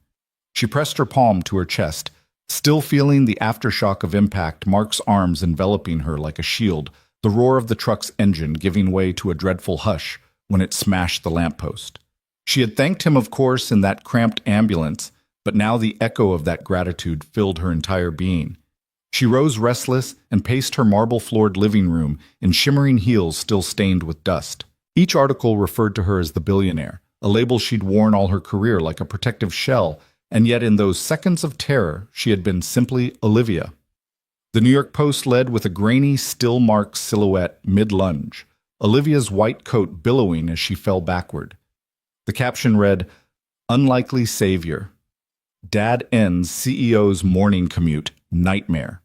She pressed her palm to her chest, still feeling the aftershock of impact, Mark's arms enveloping her like a shield, the roar of the truck's engine giving way to a dreadful hush when it smashed the lamppost. She had thanked him, of course, in that cramped ambulance, but now the echo of that gratitude filled her entire being. She rose restless and paced her marble-floored living room in shimmering heels still stained with dust. Each article referred to her as the billionaire, a label she'd worn all her career like a protective shell, and yet in those seconds of terror, she had been simply Olivia. The New York Post led with a grainy, still Mark's silhouette mid-lunge, Olivia's white coat billowing as she fell backward. The caption read, "Unlikely Savior. Dad ends CEO's morning commute. Nightmare."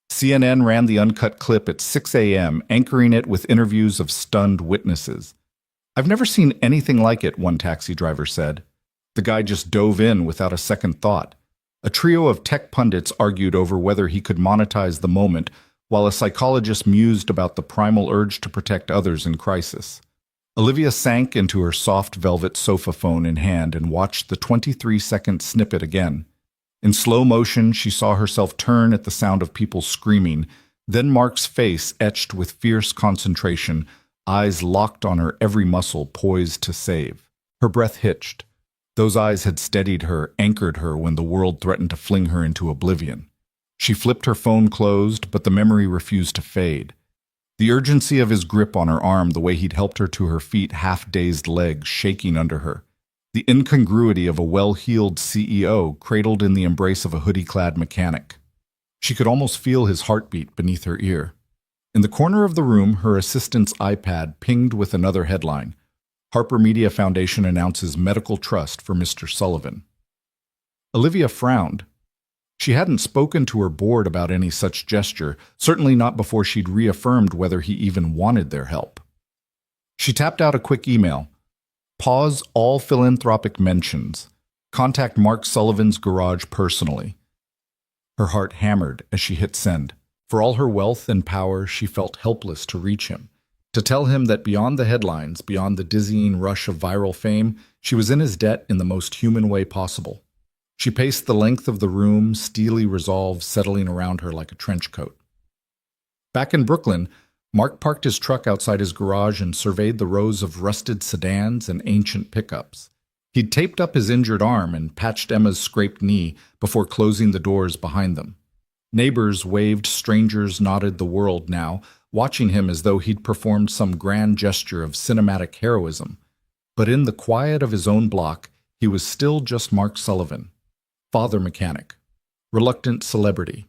CNN ran the uncut clip at 6 a.m., anchoring it with interviews of stunned witnesses. "I've never seen anything like it," one taxi driver said. The guy just dove in without a second thought. A trio of tech pundits argued over whether he could monetize the moment, while a psychologist mused about the primal urge to protect others in crisis. Olivia sank into her soft velvet sofa phone in hand and watched the 23-second snippet again. In slow motion, she saw herself turn at the sound of people screaming, then Mark's face etched with fierce concentration, eyes locked on her every muscle poised to save. Her breath hitched. Those eyes had steadied her, anchored her when the world threatened to fling her into oblivion. She flipped her phone closed, but the memory refused to fade. The urgency of his grip on her arm, the way he'd helped her to her feet, half-dazed legs shaking under her. The incongruity of a well-heeled CEO cradled in the embrace of a hoodie-clad mechanic. She could almost feel his heartbeat beneath her ear. In the corner of the room, her assistant's iPad pinged with another headline. Harper Media Foundation announces medical trust for Mr. Sullivan. Olivia frowned. She hadn't spoken to her board about any such gesture, certainly not before she'd reaffirmed whether he even wanted their help. She tapped out a quick email. Pause all philanthropic mentions. Contact Mark Sullivan's garage personally. Her heart hammered as she hit send. For all her wealth and power, she felt helpless to reach him. To tell him that beyond the headlines, beyond the dizzying rush of viral fame, she was in his debt in the most human way possible. She paced the length of the room, steely resolve settling around her like a trench coat. Back in Brooklyn, Mark parked his truck outside his garage and surveyed the rows of rusted sedans and ancient pickups. He'd taped up his injured arm and patched Emma's scraped knee before closing the doors behind them. Neighbors waved, strangers nodded the world now, watching him as though he'd performed some grand gesture of cinematic heroism. But in the quiet of his own block, he was still just Mark Sullivan. Father mechanic. Reluctant celebrity.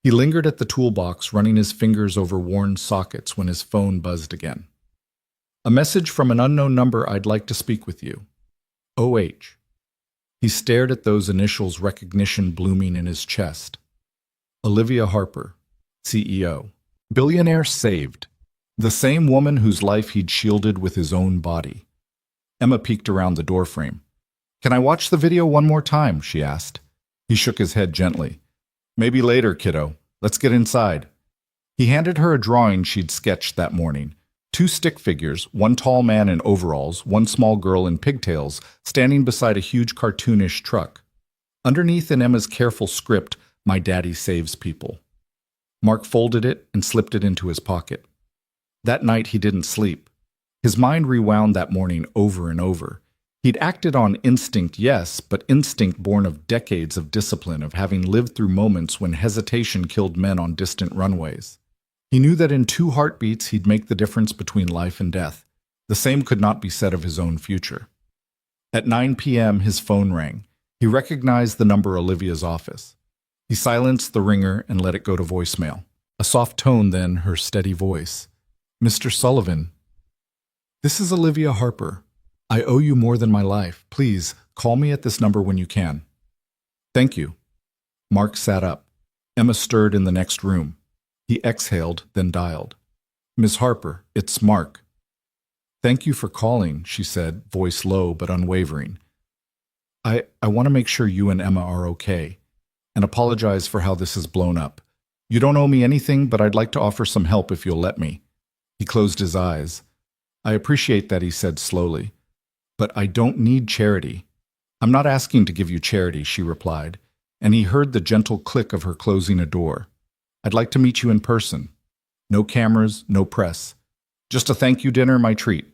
He lingered at the toolbox, running his fingers over worn sockets when his phone buzzed again. A message from an unknown number. I'd like to speak with you. OH. He stared at those initials, recognition blooming in his chest. Olivia Harper, CEO. Billionaire saved. The same woman whose life he'd shielded with his own body. Emma peeked around the doorframe. Can I watch the video one more time? She asked. He shook his head gently. Maybe later, kiddo. Let's get inside. He handed her a drawing she'd sketched that morning. 2 stick figures, one tall man in overalls, one small girl in pigtails, standing beside a huge cartoonish truck. Underneath in Emma's careful script, "My daddy saves people." Mark folded it and slipped it into his pocket. That night he didn't sleep. His mind rewound that morning over and over. He'd acted on instinct, yes, but instinct born of decades of discipline, of having lived through moments when hesitation killed men on distant runways. He knew that in 2 heartbeats he'd make the difference between life and death. The same could not be said of his own future. At 9 p.m. his phone rang. He recognized the number, Olivia's office. He silenced the ringer and let it go to voicemail. A soft tone, then her steady voice. Mr. Sullivan. This is Olivia Harper. I owe you more than my life. Please, call me at this number when you can. Thank you. Mark sat up. Emma stirred in the next room. He exhaled, then dialed. Miss Harper, it's Mark. Thank you for calling, she said, voice low but unwavering. I want to make sure you and Emma are okay, and apologize for how this has blown up. You don't owe me anything, but I'd like to offer some help if you'll let me. He closed his eyes. I appreciate that, he said slowly. But I don't need charity. I'm not asking to give you charity, she replied, and he heard the gentle click of her closing a door. I'd like to meet you in person. No cameras, no press. Just a thank you dinner, my treat.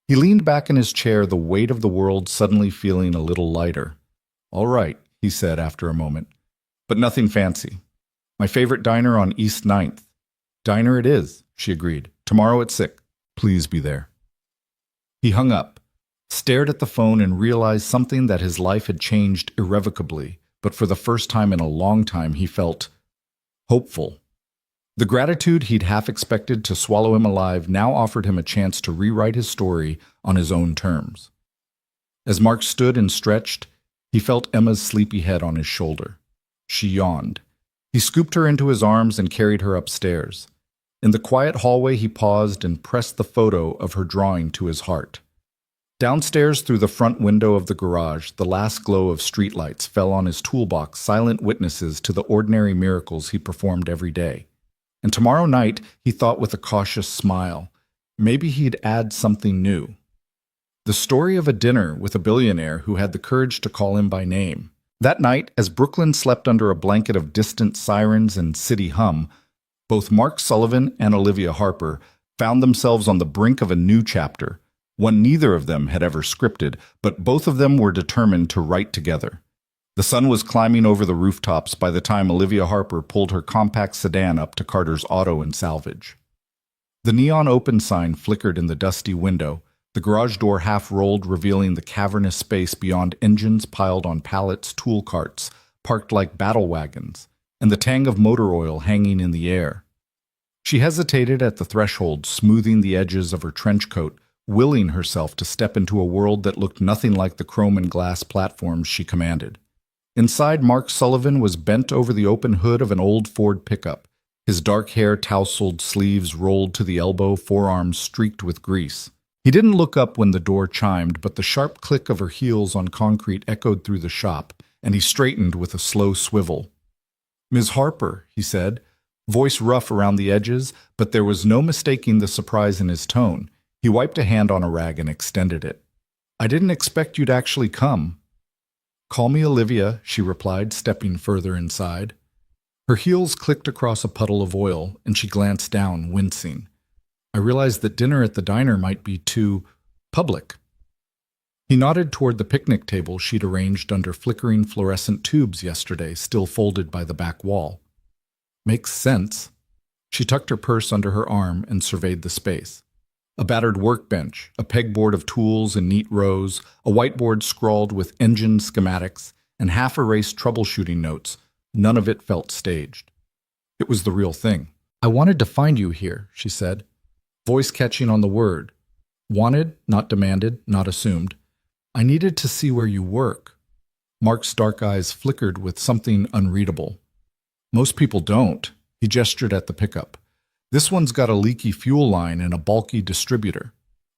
He leaned back in his chair, the weight of the world suddenly feeling a little lighter. All right, he said after a moment, but nothing fancy. My favorite diner on East 9th. Diner it is, she agreed. Tomorrow at 6. Please be there. He hung up, stared at the phone, and realized something, that his life had changed irrevocably, but for the first time in a long time he felt hopeful. The gratitude he'd half expected to swallow him alive now offered him a chance to rewrite his story on his own terms. As Mark stood and stretched, he felt Emma's sleepy head on his shoulder. She yawned. He scooped her into his arms and carried her upstairs. In the quiet hallway he paused and pressed the photo of her drawing to his heart. Downstairs through the front window of the garage, the last glow of streetlights fell on his toolbox, silent witnesses to the ordinary miracles he performed every day. And tomorrow night, he thought with a cautious smile, maybe he'd add something new. The story of a dinner with a billionaire who had the courage to call him by name. That night, as Brooklyn slept under a blanket of distant sirens and city hum, both Mark Sullivan and Olivia Harper found themselves on the brink of a new chapter, one neither of them had ever scripted, but both of them were determined to write together. The sun was climbing over the rooftops by the time Olivia Harper pulled her compact sedan up to Carter's Auto and Salvage. The neon open sign flickered in the dusty window, the garage door half rolled, revealing the cavernous space beyond engines piled on pallets, tool carts, parked like battle wagons, and the tang of motor oil hanging in the air. She hesitated at the threshold, smoothing the edges of her trench coat, willing herself to step into a world that looked nothing like the chrome and glass platforms she commanded. Inside, Mark Sullivan was bent over the open hood of an old Ford pickup, his dark hair tousled, sleeves rolled to the elbow, forearms streaked with grease. He didn't look up when the door chimed, but the sharp click of her heels on concrete echoed through the shop, and he straightened with a slow swivel. "Ms. Harper," he said, voice rough around the edges, but there was no mistaking the surprise in his tone. He wiped a hand on a rag and extended it. "I didn't expect you'd actually come." "Call me Olivia," she replied, stepping further inside. Her heels clicked across a puddle of oil, and she glanced down, wincing. "I realized that dinner at the diner might be too public." He nodded toward the picnic table she'd arranged under flickering fluorescent tubes yesterday, still folded by the back wall. "Makes sense." She tucked her purse under her arm and surveyed the space. A battered workbench, a pegboard of tools in neat rows, a whiteboard scrawled with engine schematics, and half-erased troubleshooting notes. None of it felt staged. It was the real thing. "I wanted to find you here," she said, voice catching on the word. Wanted, not demanded, not assumed. "I needed to see where you work." Mark's dark eyes flickered with something unreadable. "Most people don't." He gestured at the pickup. "This one's got a leaky fuel line and a bulky distributor.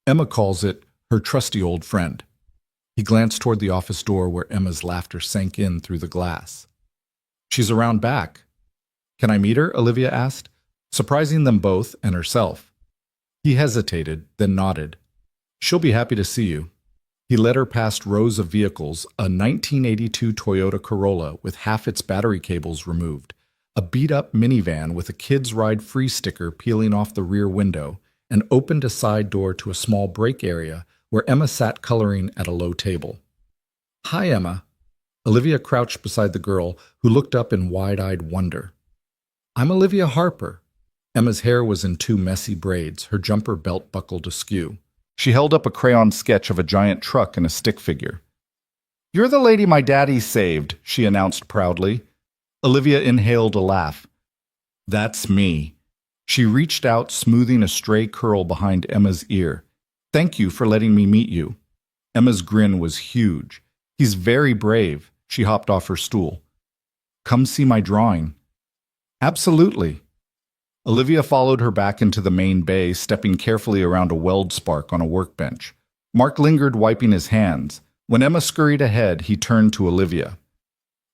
Emma calls it her trusty old friend." He glanced toward the office door where Emma's laughter sank in through the glass. "She's around back." "Can I meet her?" Olivia asked, surprising them both and herself. He hesitated, then nodded. "She'll be happy to see you." He led her past rows of vehicles, a 1982 Toyota Corolla with half its battery cables removed, a beat-up minivan with a Kids Ride Free sticker peeling off the rear window, and opened a side door to a small break area where Emma sat coloring at a low table. "Hi, Emma." Olivia crouched beside the girl, who looked up in wide-eyed wonder. "I'm Olivia Harper." Emma's hair was in two messy braids, her jumper belt buckled askew. She held up a crayon sketch of a giant truck and a stick figure. "You're the lady my daddy saved," she announced proudly. Olivia inhaled a laugh. "That's me." She reached out, smoothing a stray curl behind Emma's ear. "Thank you for letting me meet you." Emma's grin was huge. "He's very brave." She hopped off her stool. "Come see my drawing." "Absolutely." Olivia followed her back into the main bay, stepping carefully around a weld spark on a workbench. Mark lingered, wiping his hands. When Emma scurried ahead, he turned to Olivia.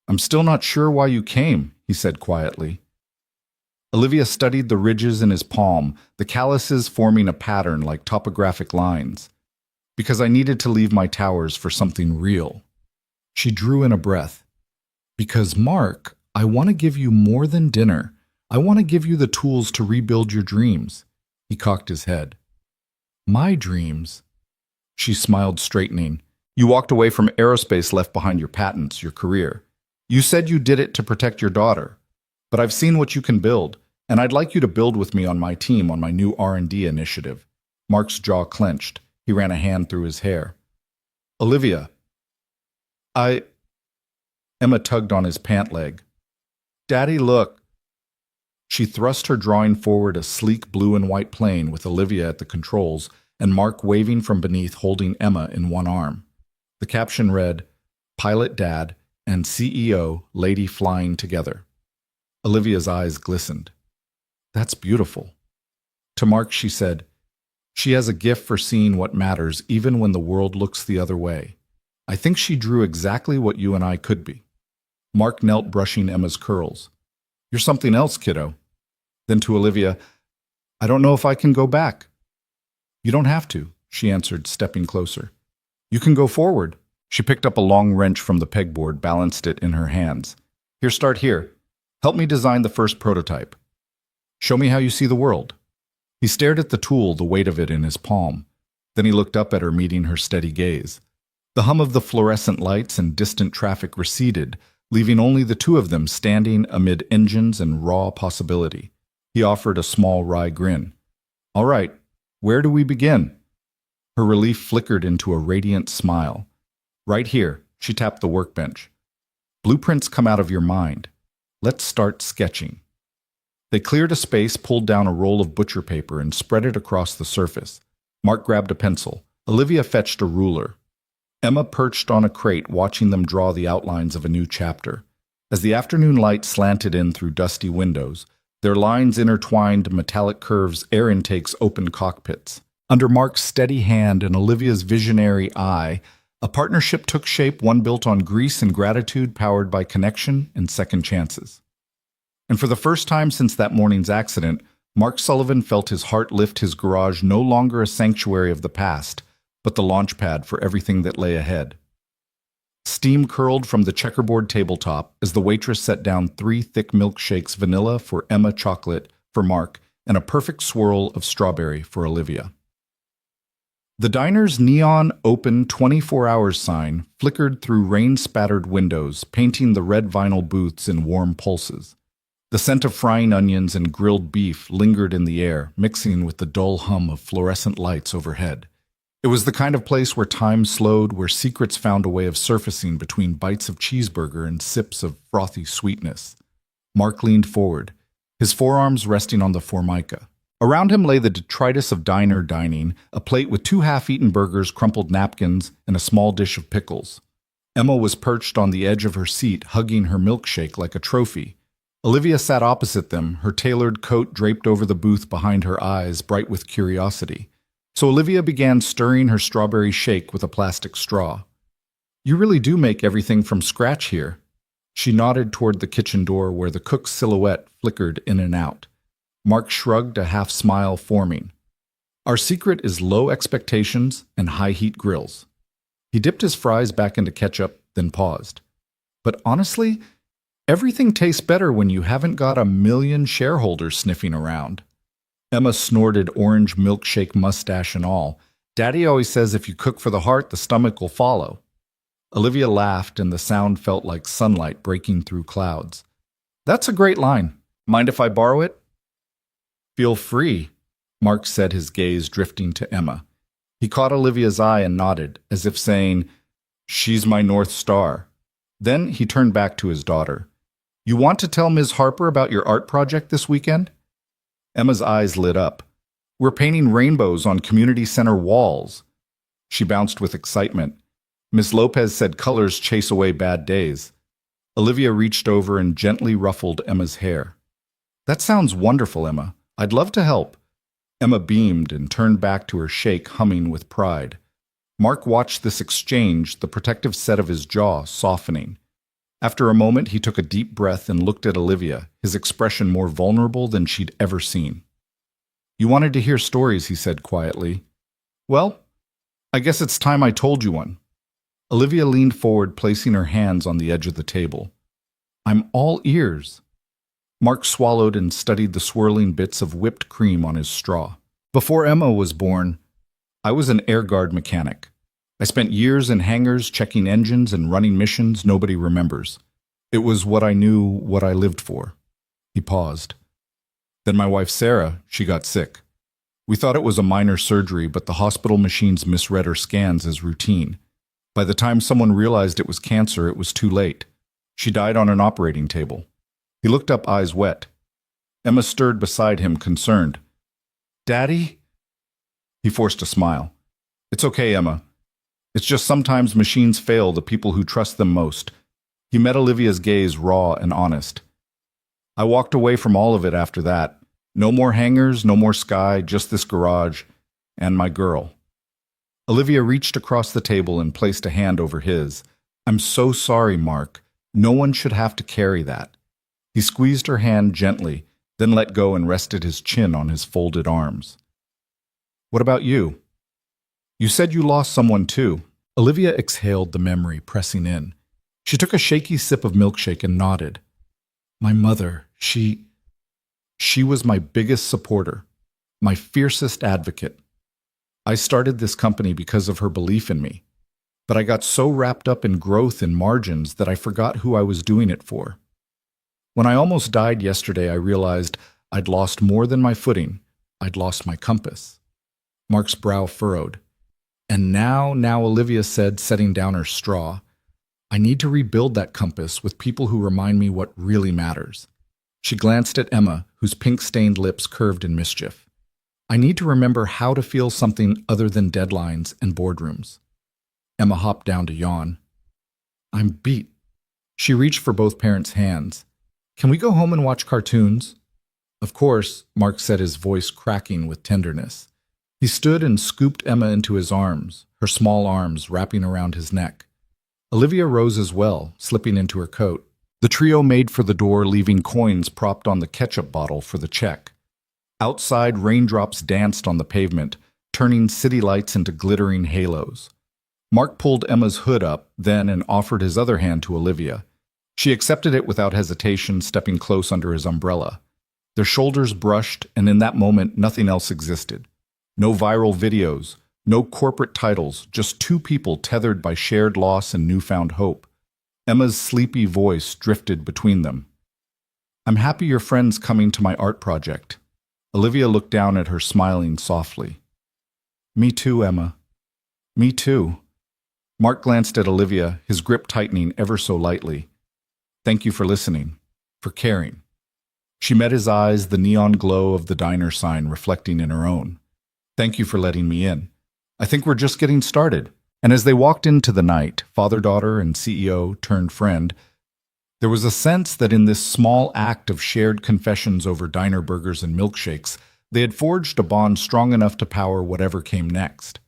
"I'm still not sure why you came," he said quietly. Olivia studied the ridges in his palm, the calluses forming a pattern like topographic lines. "Because I needed to leave my towers for something real." She drew in a breath. "Because, Mark, I want to give you more than dinner. I want to give you the tools to rebuild your dreams." He cocked his head. "My dreams?" She smiled, straightening. "You walked away from aerospace, left behind your patents, your career. You said you did it to protect your daughter. But I've seen what you can build, and I'd like you to build with me on my team on my new R&D initiative." Mark's jaw clenched. He ran a hand through his hair. "Olivia." Emma tugged on his pant leg. "Daddy, look." She thrust her drawing forward, a sleek blue and white plane with Olivia at the controls and Mark waving from beneath, holding Emma in one arm. The caption read, "Pilot Dad and CEO Lady Flying Together." Olivia's eyes glistened. "That's beautiful." To Mark she said, She has a gift for seeing what matters even when the world looks the other way. I think she drew exactly what you and I could be. Mark knelt, brushing Emma's curls. You're something else, kiddo. Then to Olivia, I don't know if I can go back. You don't have to, she answered, stepping closer. You can go forward. She picked up a long wrench from the pegboard, balanced it in her hands. Here, start here. Help me design the first prototype. Show me how you see the world. He stared at the tool, the weight of it in his palm. Then he looked up at her, meeting her steady gaze. The hum of the fluorescent lights and distant traffic receded, leaving only the two of them standing amid engines and raw possibility. He offered a small, wry grin. All right, where do we begin? Her relief flickered into a radiant smile. Right here, she tapped the workbench. Blueprints come out of your mind. Let's start sketching. They cleared a space, pulled down a roll of butcher paper, and spread it across the surface. Mark grabbed a pencil. Olivia fetched a ruler. Emma perched on a crate, watching them draw the outlines of a new chapter. As the afternoon light slanted in through dusty windows, their lines intertwined metallic curves, air intakes opened cockpits. Under Mark's steady hand and Olivia's visionary eye, a partnership took shape, one built on grease and gratitude, powered by connection and second chances. And for the first time since that morning's accident, Mark Sullivan felt his heart lift, his garage no longer a sanctuary of the past, but the launch pad for everything that lay ahead. Steam curled from the checkerboard tabletop as the waitress set down 3 thick milkshakes, vanilla for Emma, chocolate for Mark, and a perfect swirl of strawberry for Olivia. The diner's neon open 24 hours sign flickered through rain-spattered windows, painting the red vinyl booths in warm pulses. The scent of frying onions and grilled beef lingered in the air, mixing with the dull hum of fluorescent lights overhead. It was the kind of place where time slowed, where secrets found a way of surfacing between bites of cheeseburger and sips of frothy sweetness. Mark leaned forward, his forearms resting on the formica. Around him lay the detritus of diner dining, a plate with 2 half-eaten burgers, crumpled napkins, and a small dish of pickles. Emma was perched on the edge of her seat, hugging her milkshake like a trophy. Olivia sat opposite them, her tailored coat draped over the booth behind her eyes, bright with curiosity. So Olivia began stirring her strawberry shake with a plastic straw. You really do make everything from scratch here. She nodded toward the kitchen door where the cook's silhouette flickered in and out. Mark shrugged, a half-smile forming. Our secret is low expectations and high-heat grills. He dipped his fries back into ketchup, then paused. But honestly, everything tastes better when you haven't got a million shareholders sniffing around. Emma snorted, orange milkshake mustache and all. Daddy always says if you cook for the heart, the stomach will follow. Olivia laughed, and the sound felt like sunlight breaking through clouds. That's a great line. Mind if I borrow it? Feel free, Mark said, his gaze drifting to Emma. He caught Olivia's eye and nodded, as if saying, She's my North Star. Then he turned back to his daughter. You want to tell Ms. Harper about your art project this weekend? Emma's eyes lit up. We're painting rainbows on community center walls. She bounced with excitement. Miss Lopez said colors chase away bad days. Olivia reached over and gently ruffled Emma's hair. That sounds wonderful, Emma. I'd love to help. Emma beamed and turned back to her shake, humming with pride. Mark watched this exchange, the protective set of his jaw softening. After a moment, he took a deep breath and looked at Olivia, his expression more vulnerable than she'd ever seen. You wanted to hear stories, he said quietly. Well, I guess it's time I told you one. Olivia leaned forward, placing her hands on the edge of the table. I'm all ears. Mark swallowed and studied the swirling bits of whipped cream on his straw. Before Emma was born, I was an air guard mechanic. I spent years in hangars checking engines and running missions nobody remembers. It was what I knew, what I lived for. He paused. Then my wife Sarah, she got sick. We thought it was a minor surgery, but the hospital machines misread her scans as routine. By the time someone realized it was cancer, it was too late. She died on an operating table. He looked up, eyes wet. Emma stirred beside him, concerned. Daddy? He forced a smile. It's okay, Emma. It's just sometimes machines fail the people who trust them most. He met Olivia's gaze, raw and honest. I walked away from all of it after that. No more hangars, no more sky, just this garage. And my girl. Olivia reached across the table and placed a hand over his. I'm so sorry, Mark. No one should have to carry that. He squeezed her hand gently, then let go and rested his chin on his folded arms. What about you? You said you lost someone too. Olivia exhaled the memory, pressing in. She took a shaky sip of milkshake and nodded. My mother, she was my biggest supporter, my fiercest advocate. I started this company because of her belief in me, but I got so wrapped up in growth and margins that I forgot who I was doing it for. When I almost died yesterday, I realized I'd lost more than my footing. I'd lost my compass. Mark's brow furrowed. And now, Olivia said, setting down her straw, I need to rebuild that compass with people who remind me what really matters. She glanced at Emma, whose pink-stained lips curved in mischief. I need to remember how to feel something other than deadlines and boardrooms. Emma hopped down to yawn. I'm beat. She reached for both parents' hands. Can we go home and watch cartoons? Of course, Mark said, his voice cracking with tenderness. He stood and scooped Emma into his arms, her small arms wrapping around his neck. Olivia rose as well, slipping into her coat. The trio made for the door, leaving coins propped on the ketchup bottle for the check. Outside, raindrops danced on the pavement, turning city lights into glittering halos. Mark pulled Emma's hood up, then, and offered his other hand to Olivia. She accepted it without hesitation, stepping close under his umbrella. Their shoulders brushed, and in that moment, nothing else existed. No viral videos, no corporate titles, just two people tethered by shared loss and newfound hope. Emma's sleepy voice drifted between them. I'm happy your friend's coming to my art project. Olivia looked down at her, smiling softly. Me too, Emma. Me too. Mark glanced at Olivia, his grip tightening ever so lightly. Thank you for listening, for caring. She met his eyes, the neon glow of the diner sign reflecting in her own. Thank you for letting me in. I think we're just getting started. And as they walked into the night, father-daughter and CEO turned friend, there was a sense that in this small act of shared confessions over diner burgers and milkshakes, they had forged a bond strong enough to power whatever came next.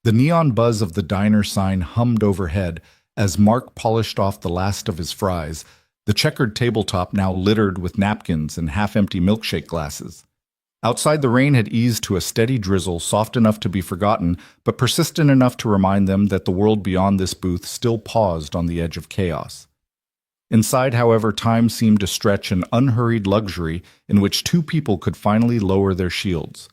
The neon buzz of the diner sign hummed overhead as Mark polished off the last of his fries, the checkered tabletop now littered with napkins and half-empty milkshake glasses. Outside, the rain had eased to a steady drizzle, soft enough to be forgotten, but persistent enough to remind them that the world beyond this booth still paused on the edge of chaos. Inside, however, time seemed to stretch an unhurried luxury in which two people could finally lower their shields.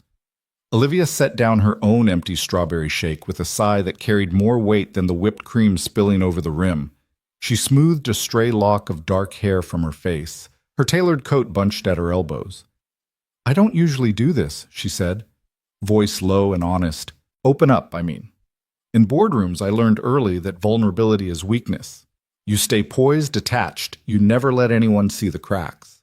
Olivia set down her own empty strawberry shake with a sigh that carried more weight than the whipped cream spilling over the rim. She smoothed a stray lock of dark hair from her face, her tailored coat bunched at her elbows. I don't usually do this, she said, voice low and honest. Open up, I mean. In boardrooms, I learned early that vulnerability is weakness. You stay poised, detached. You never let anyone see the cracks.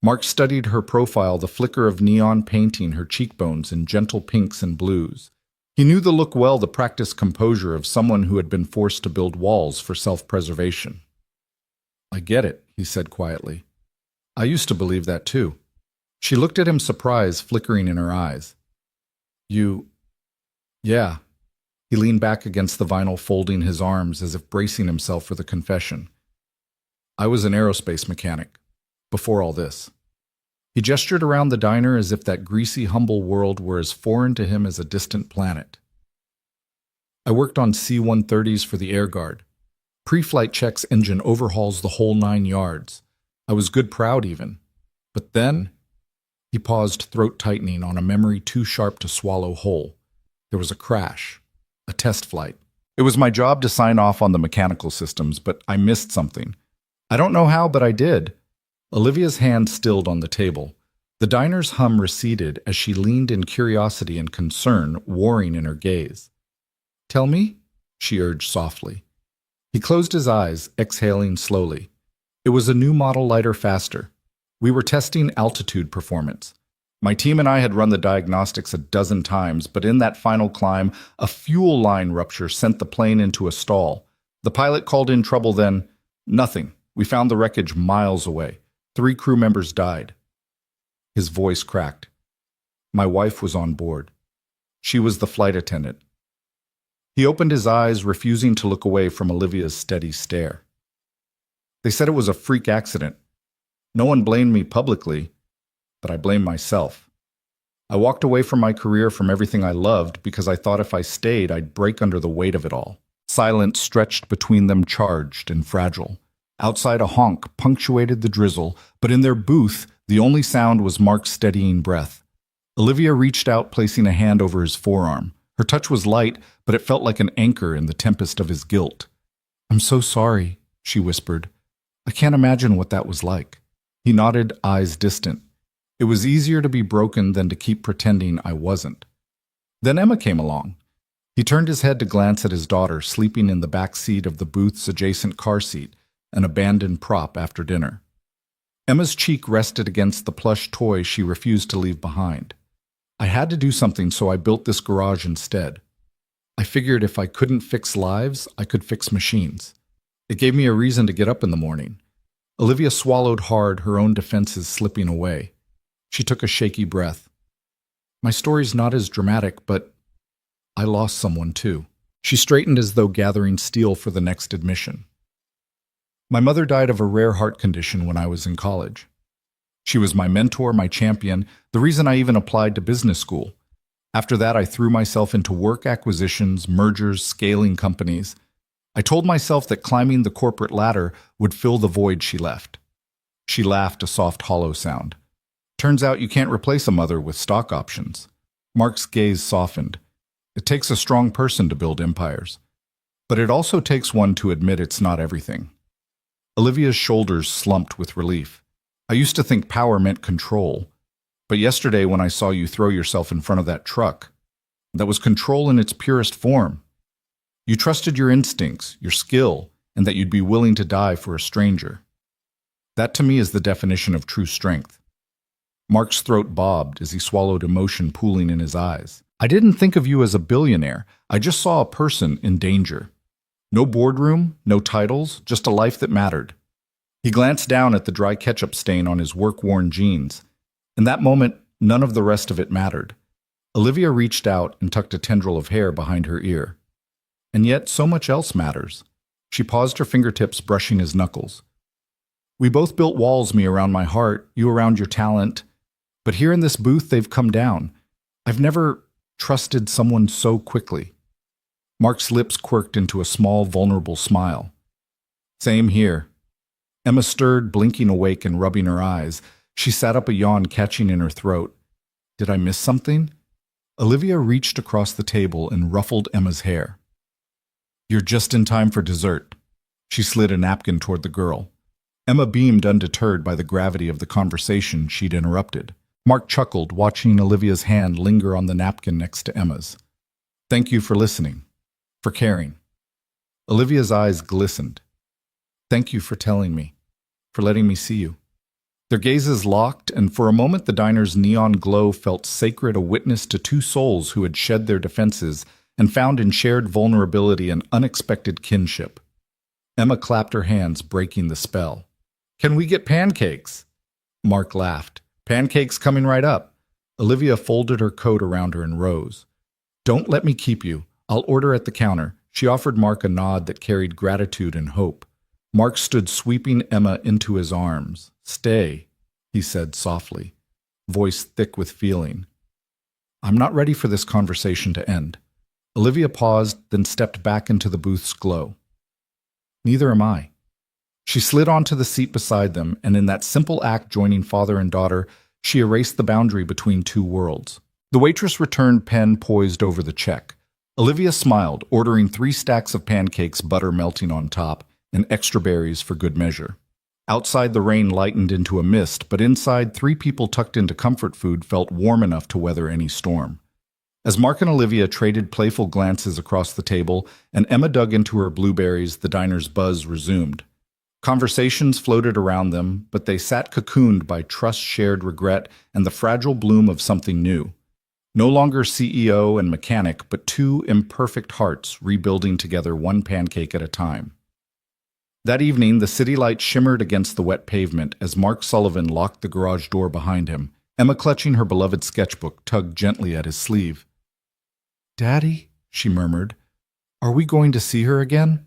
Mark studied her profile, the flicker of neon painting her cheekbones in gentle pinks and blues. He knew the look well, the practiced composure of someone who had been forced to build walls for self-preservation. I get it, he said quietly. I used to believe that too. She looked at him, surprise flickering in her eyes. Yeah. He leaned back against the vinyl, folding his arms as if bracing himself for the confession. I was an aerospace mechanic, before all this. He gestured around the diner as if that greasy, humble world were as foreign to him as a distant planet. I worked on C-130s for the Air Guard. Pre-flight checks, engine overhauls, the whole 9 yards. I was good proud even. But then... He paused, throat tightening on a memory too sharp to swallow whole. There was a crash. A test flight. It was my job to sign off on the mechanical systems, but I missed something. I don't know how, but I did. Olivia's hand stilled on the table. The diner's hum receded as she leaned in, curiosity and concern warring in her gaze. Tell me, she urged softly. He closed his eyes, exhaling slowly. It was a new model, lighter, faster. We were testing altitude performance. My team and I had run the diagnostics a dozen times, but in that final climb, a fuel line rupture sent the plane into a stall. The pilot called in trouble then. Nothing. We found the wreckage miles away. 3 crew members died. His voice cracked. My wife was on board. She was the flight attendant. He opened his eyes, refusing to look away from Olivia's steady stare. They said it was a freak accident. No one blamed me publicly, but I blamed myself. I walked away from my career, from everything I loved, because I thought if I stayed, I'd break under the weight of it all. Silence stretched between them, charged and fragile. Outside, a honk punctuated the drizzle, but in their booth, the only sound was Mark's steadying breath. Olivia reached out, placing a hand over his forearm. Her touch was light, but it felt like an anchor in the tempest of his guilt. "I'm so sorry," she whispered. "I can't imagine what that was like." He nodded, eyes distant. It was easier to be broken than to keep pretending I wasn't. Then Emma came along. He turned his head to glance at his daughter, sleeping in the back seat of the booth's adjacent car seat, an abandoned prop after dinner. Emma's cheek rested against the plush toy she refused to leave behind. "I had to do something, so I built this garage instead. I figured if I couldn't fix lives, I could fix machines. It gave me a reason to get up in the morning." Olivia swallowed hard, her own defenses slipping away. She took a shaky breath. "My story's not as dramatic, but I lost someone too." She straightened as though gathering steel for the next admission. "My mother died of a rare heart condition when I was in college. She was my mentor, my champion, the reason I even applied to business school. After that, I threw myself into work acquisitions, mergers, scaling companies. I told myself that climbing the corporate ladder would fill the void she left." She laughed, a soft, hollow sound. "Turns out you can't replace a mother with stock options." Mark's gaze softened. "It takes a strong person to build empires. But it also takes one to admit it's not everything." Olivia's shoulders slumped with relief. "I used to think power meant control. But yesterday when I saw you throw yourself in front of that truck, that was control in its purest form. You trusted your instincts, your skill, and that you'd be willing to die for a stranger. That to me is the definition of true strength." Mark's throat bobbed as he swallowed, emotion pooling in his eyes. "I didn't think of you as a billionaire. I just saw a person in danger. No boardroom, no titles, just a life that mattered." He glanced down at the dry ketchup stain on his work-worn jeans. In that moment, none of the rest of it mattered. Olivia reached out and tucked a tendril of hair behind her ear. "And yet, so much else matters." She paused, her fingertips brushing his knuckles. "We both built walls, me around my heart, you around your talent. But here in this booth, they've come down. I've never trusted someone so quickly." Mark's lips quirked into a small, vulnerable smile. "Same here." Emma stirred, blinking awake and rubbing her eyes. She sat up, a yawn catching in her throat. "Did I miss something?" Olivia reached across the table and ruffled Emma's hair. "You're just in time for dessert." She slid a napkin toward the girl. Emma beamed, undeterred by the gravity of the conversation she'd interrupted. Mark chuckled, watching Olivia's hand linger on the napkin next to Emma's. "Thank you for listening, for caring." Olivia's eyes glistened. "Thank you for telling me, for letting me see you." Their gazes locked, and for a moment the diner's neon glow felt sacred, a witness to two souls who had shed their defenses and found in shared vulnerability an unexpected kinship. Emma clapped her hands, breaking the spell. "Can we get pancakes?" Mark laughed. "Pancakes coming right up." Olivia folded her coat around her and rose. "Don't let me keep you. I'll order at the counter." She offered Mark a nod that carried gratitude and hope. Mark stood, sweeping Emma into his arms. "Stay," he said softly, voice thick with feeling. "I'm not ready for this conversation to end." Olivia paused, then stepped back into the booth's glow. "Neither am I." She slid onto the seat beside them, and in that simple act joining father and daughter, she erased the boundary between two worlds. The waitress returned, pen poised over the check. Olivia smiled, ordering 3 stacks of pancakes, butter melting on top, and extra berries for good measure. Outside, the rain lightened into a mist, but inside, 3 people tucked into comfort food felt warm enough to weather any storm. As Mark and Olivia traded playful glances across the table, and Emma dug into her blueberries, the diner's buzz resumed. Conversations floated around them, but they sat cocooned by trust, shared regret, and the fragile bloom of something new. No longer CEO and mechanic, but 2 imperfect hearts rebuilding together, one pancake at a time. That evening, the city light shimmered against the wet pavement as Mark Sullivan locked the garage door behind him. Emma, clutching her beloved sketchbook, tugged gently at his sleeve. Daddy, she murmured, are we going to see her again?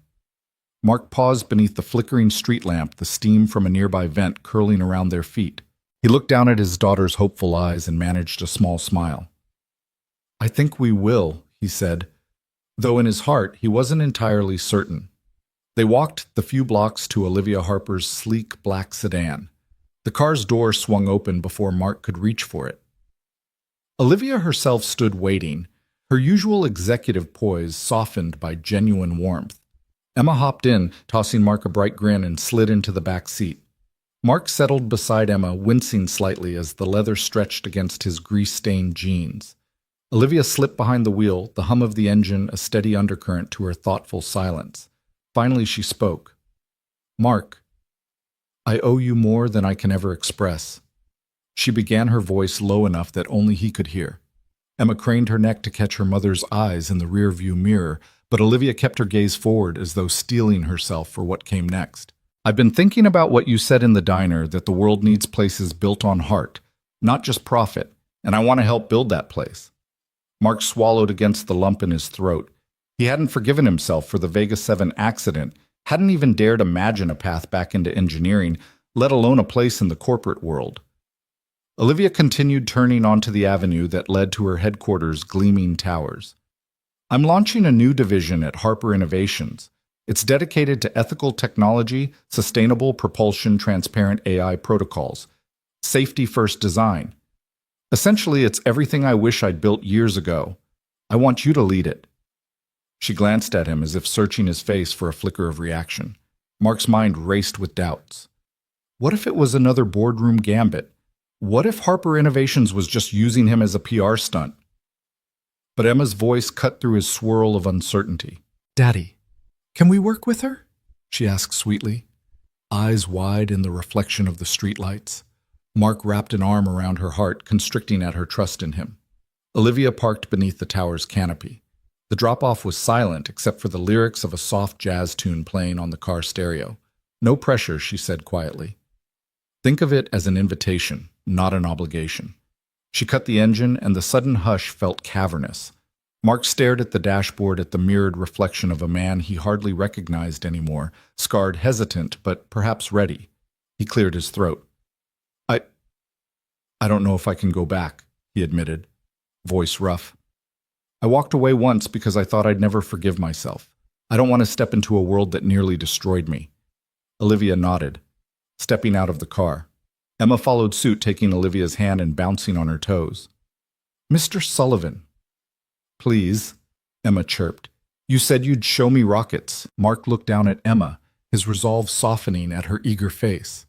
Mark paused beneath the flickering street lamp, the steam from a nearby vent curling around their feet. He looked down at his daughter's hopeful eyes and managed a small smile. I think we will, he said, though in his heart he wasn't entirely certain. They walked the few blocks to Olivia Harper's sleek black sedan. The car's door swung open before Mark could reach for it. Olivia herself stood waiting, her usual executive poise softened by genuine warmth. Emma hopped in, tossing Mark a bright grin, and slid into the back seat. Mark settled beside Emma, wincing slightly as the leather stretched against his grease-stained jeans. Olivia slipped behind the wheel, the hum of the engine a steady undercurrent to her thoughtful silence. Finally she spoke. Mark, I owe you more than I can ever express. She began, her voice low enough that only he could hear. Emma craned her neck to catch her mother's eyes in the rear-view mirror, but Olivia kept her gaze forward as though steeling herself for what came next. I've been thinking about what you said in the diner, that the world needs places built on heart, not just profit, and I want to help build that place. Mark swallowed against the lump in his throat. He hadn't forgiven himself for the Vega 7 accident, hadn't even dared imagine a path back into engineering, let alone a place in the corporate world. Olivia continued, turning onto the avenue that led to her headquarters' gleaming towers. I'm launching a new division at Harper Innovations. It's dedicated to ethical technology, sustainable propulsion, transparent AI protocols, safety-first design. Essentially, it's everything I wish I'd built years ago. I want you to lead it. She glanced at him as if searching his face for a flicker of reaction. Mark's mind raced with doubts. What if it was another boardroom gambit? What if Harper Innovations was just using him as a PR stunt? But Emma's voice cut through his swirl of uncertainty. Daddy, can we work with her? She asked sweetly, eyes wide in the reflection of the streetlights. Mark wrapped an arm around her heart, constricting at her trust in him. Olivia parked beneath the tower's canopy. The drop-off was silent except for the lyrics of a soft jazz tune playing on the car stereo. No pressure, she said quietly. Think of it as an invitation, not an obligation. She cut the engine, and the sudden hush felt cavernous. Mark stared at the dashboard, at the mirrored reflection of a man he hardly recognized anymore, scarred, hesitant, but perhaps ready. He cleared his throat. I don't know if I can go back, he admitted, voice rough. I walked away once because I thought I'd never forgive myself. I don't want to step into a world that nearly destroyed me. Olivia nodded, stepping out of the car. Emma followed suit, taking Olivia's hand and bouncing on her toes. Mr. Sullivan. Please, Emma chirped. You said you'd show me rockets. Mark looked down at Emma, his resolve softening at her eager face.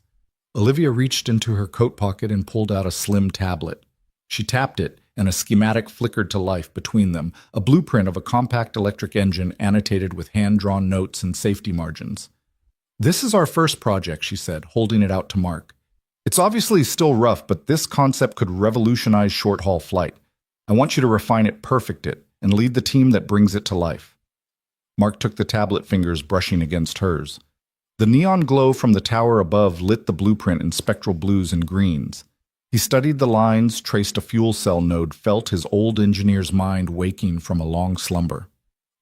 Olivia reached into her coat pocket and pulled out a slim tablet. She tapped it, and a schematic flickered to life between them, a blueprint of a compact electric engine annotated with hand-drawn notes and safety margins. This is our first project, she said, holding it out to Mark. It's obviously still rough, but this concept could revolutionize short-haul flight. I want you to refine it, perfect it, and lead the team that brings it to life. Mark took the tablet, fingers brushing against hers. The neon glow from the tower above lit the blueprint in spectral blues and greens. He studied the lines, traced a fuel cell node, felt his old engineer's mind waking from a long slumber.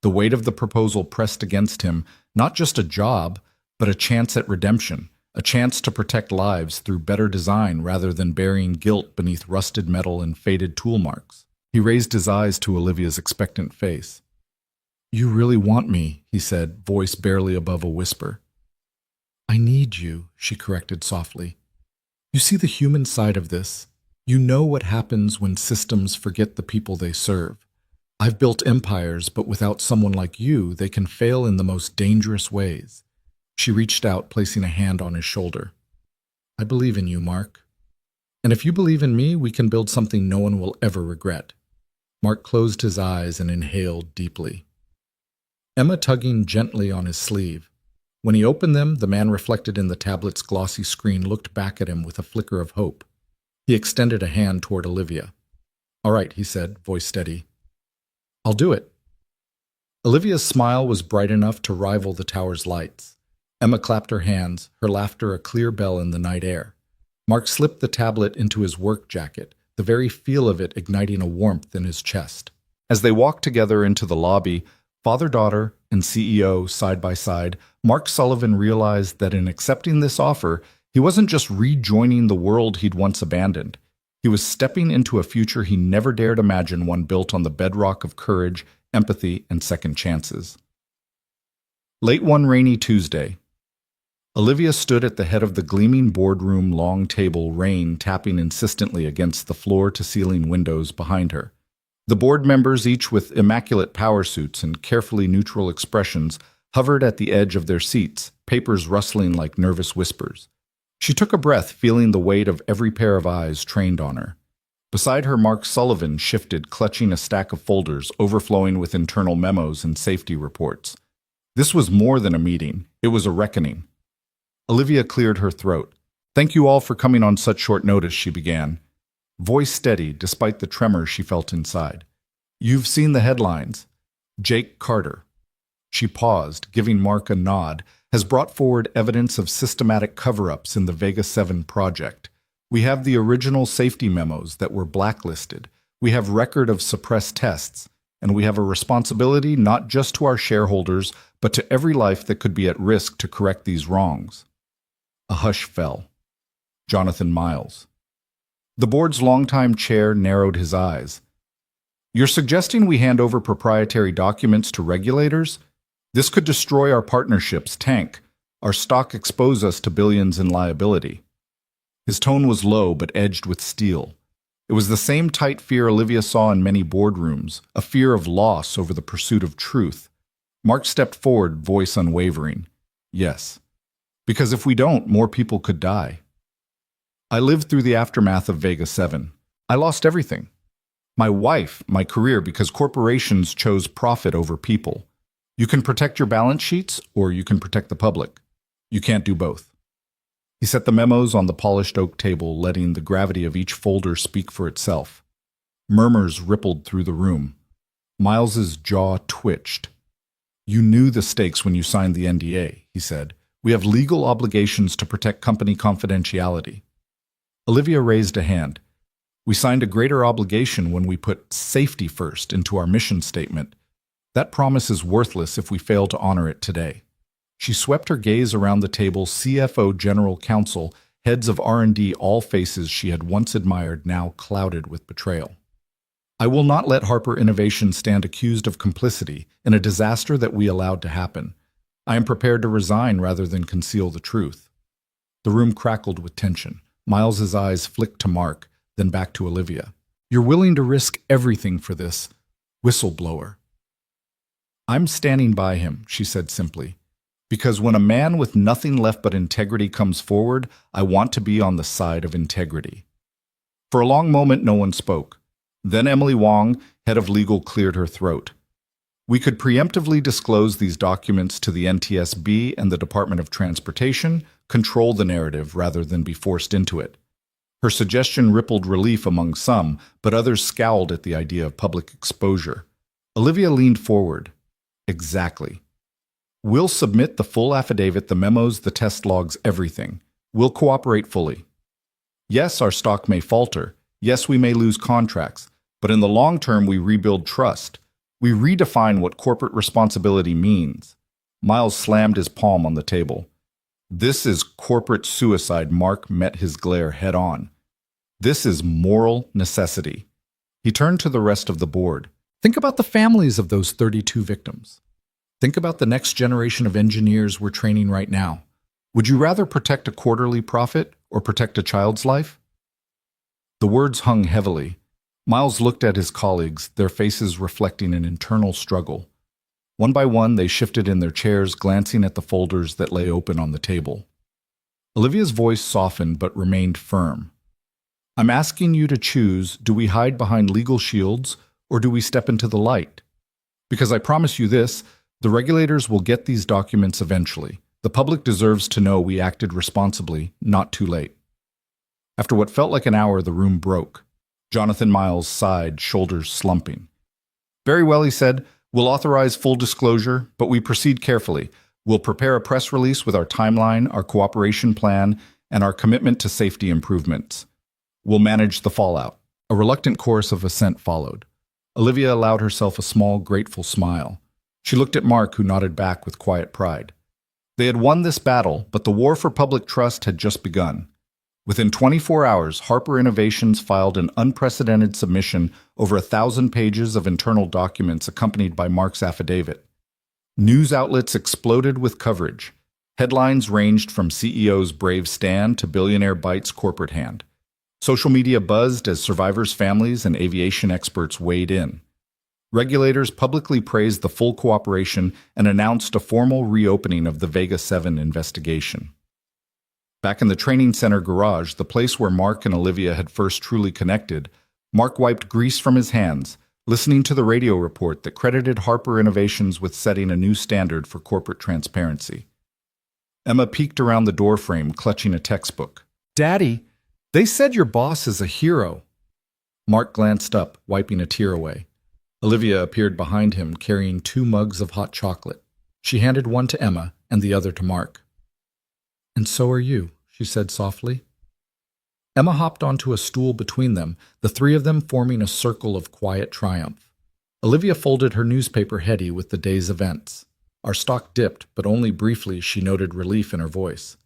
The weight of the proposal pressed against him, not just a job, but a chance at redemption, a chance to protect lives through better design rather than burying guilt beneath rusted metal and faded tool marks. He raised his eyes to Olivia's expectant face. You really want me, he said, voice barely above a whisper. I need you, she corrected softly. You see the human side of this. You know what happens when systems forget the people they serve. I've built empires, but without someone like you, they can fail in the most dangerous ways. She reached out, placing a hand on his shoulder. I believe in you, Mark. And if you believe in me, we can build something no one will ever regret. Mark closed his eyes and inhaled deeply. Emma tugging gently on his sleeve. When he opened them, the man reflected in the tablet's glossy screen looked back at him with a flicker of hope. He extended a hand toward Olivia. All right, he said, voice steady. I'll do it. Olivia's smile was bright enough to rival the tower's lights. Emma clapped her hands, her laughter a clear bell in the night air. Mark slipped the tablet into his work jacket, the very feel of it igniting a warmth in his chest. As they walked together into the lobby, father-daughter and CEO side by side, Mark Sullivan realized that in accepting this offer, he wasn't just rejoining the world he'd once abandoned. He was stepping into a future he never dared imagine, one built on the bedrock of courage, empathy, and second chances. Late one rainy Tuesday, Olivia stood at the head of the gleaming boardroom long table, rain tapping insistently against the floor-to-ceiling windows behind her. The board members, each with immaculate power suits and carefully neutral expressions, hovered at the edge of their seats, papers rustling like nervous whispers. She took a breath, feeling the weight of every pair of eyes trained on her. Beside her, Mark Sullivan shifted, clutching a stack of folders, overflowing with internal memos and safety reports. This was more than a meeting. It was a reckoning. Olivia cleared her throat. "Thank you all for coming on such short notice," she began, voice steady despite the tremor she felt inside. "You've seen the headlines. Jake Carter." She paused, giving Mark a nod, "has brought forward evidence of systematic cover-ups in the Vega 7 project. We have the original safety memos that were blacklisted. We have record of suppressed tests. And we have a responsibility not just to our shareholders, but to every life that could be at risk to correct these wrongs." A hush fell. Jonathan Miles. The board's longtime chair narrowed his eyes. "You're suggesting we hand over proprietary documents to regulators? This could destroy our partnerships, tank our stock, expose us to billions in liability." His tone was low but edged with steel. It was the same tight fear Olivia saw in many boardrooms, a fear of loss over the pursuit of truth. Mark stepped forward, voice unwavering. "Yes. Because if we don't, more people could die. I lived through the aftermath of Vega 7. I lost everything. My wife, my career, because corporations chose profit over people. You can protect your balance sheets, or you can protect the public. You can't do both." He set the memos on the polished oak table, letting the gravity of each folder speak for itself. Murmurs rippled through the room. Miles's jaw twitched. "You knew the stakes when you signed the NDA," he said. "We have legal obligations to protect company confidentiality." Olivia raised a hand. "We signed a greater obligation when we put safety first into our mission statement. That promise is worthless if we fail to honor it today." She swept her gaze around the table, CFO, General Counsel, heads of R&D, all faces she had once admired, now clouded with betrayal. "I will not let Harper Innovation stand accused of complicity in a disaster that we allowed to happen. I am prepared to resign rather than conceal the truth." The room crackled with tension. Miles's eyes flicked to Mark, then back to Olivia. "You're willing to risk everything for this whistleblower." "I'm standing by him," she said simply. "Because when a man with nothing left but integrity comes forward, I want to be on the side of integrity." For a long moment, no one spoke. Then Emily Wong, head of legal, cleared her throat. "We could preemptively disclose these documents to the NTSB and the Department of Transportation, control the narrative rather than be forced into it." Her suggestion rippled relief among some, but others scowled at the idea of public exposure. Olivia leaned forward. "Exactly. We'll submit the full affidavit, the memos, the test logs, everything. We'll cooperate fully. Yes, our stock may falter. Yes, we may lose contracts. But in the long term, we rebuild trust. We redefine what corporate responsibility means." Miles slammed his palm on the table. "This is corporate suicide." Mark met his glare head on. "This is moral necessity." He turned to the rest of the board. "Think about the families of those 32 victims. Think about the next generation of engineers we're training right now. Would you rather protect a quarterly profit or protect a child's life?" The words hung heavily. Miles looked at his colleagues, their faces reflecting an internal struggle. One by one, they shifted in their chairs, glancing at the folders that lay open on the table. Olivia's voice softened but remained firm. "I'm asking you to choose, do we hide behind legal shields or do we step into the light? Because I promise you this, the regulators will get these documents eventually. The public deserves to know we acted responsibly, not too late." After what felt like an hour, the room broke. Jonathan Miles sighed, shoulders slumping. "Very well," he said. "We'll authorize full disclosure, but we proceed carefully. We'll prepare a press release with our timeline, our cooperation plan, and our commitment to safety improvements. We'll manage the fallout." A reluctant chorus of assent followed. Olivia allowed herself a small, grateful smile. She looked at Mark, who nodded back with quiet pride. They had won this battle, but the war for public trust had just begun. Within 24 hours, Harper Innovations filed an unprecedented submission over 1,000 pages of internal documents accompanied by Mark's affidavit. News outlets exploded with coverage. Headlines ranged from CEO's brave stand to billionaire Byte's corporate hand. Social media buzzed as survivors' families and aviation experts weighed in. Regulators publicly praised the full cooperation and announced a formal reopening of the Vega 7 investigation. Back in the training center garage, the place where Mark and Olivia had first truly connected, Mark wiped grease from his hands, listening to the radio report that credited Harper Innovations with setting a new standard for corporate transparency. Emma peeked around the doorframe, clutching a textbook. "Daddy, they said your boss is a hero." Mark glanced up, wiping a tear away. Olivia appeared behind him, carrying 2 mugs of hot chocolate. She handed one to Emma and the other to Mark. "And so are you," she said softly. Emma hopped onto a stool between them, the 3 of them forming a circle of quiet triumph. Olivia folded her newspaper heady with the day's events. Our stock dipped, but only briefly. She noted relief in her voice.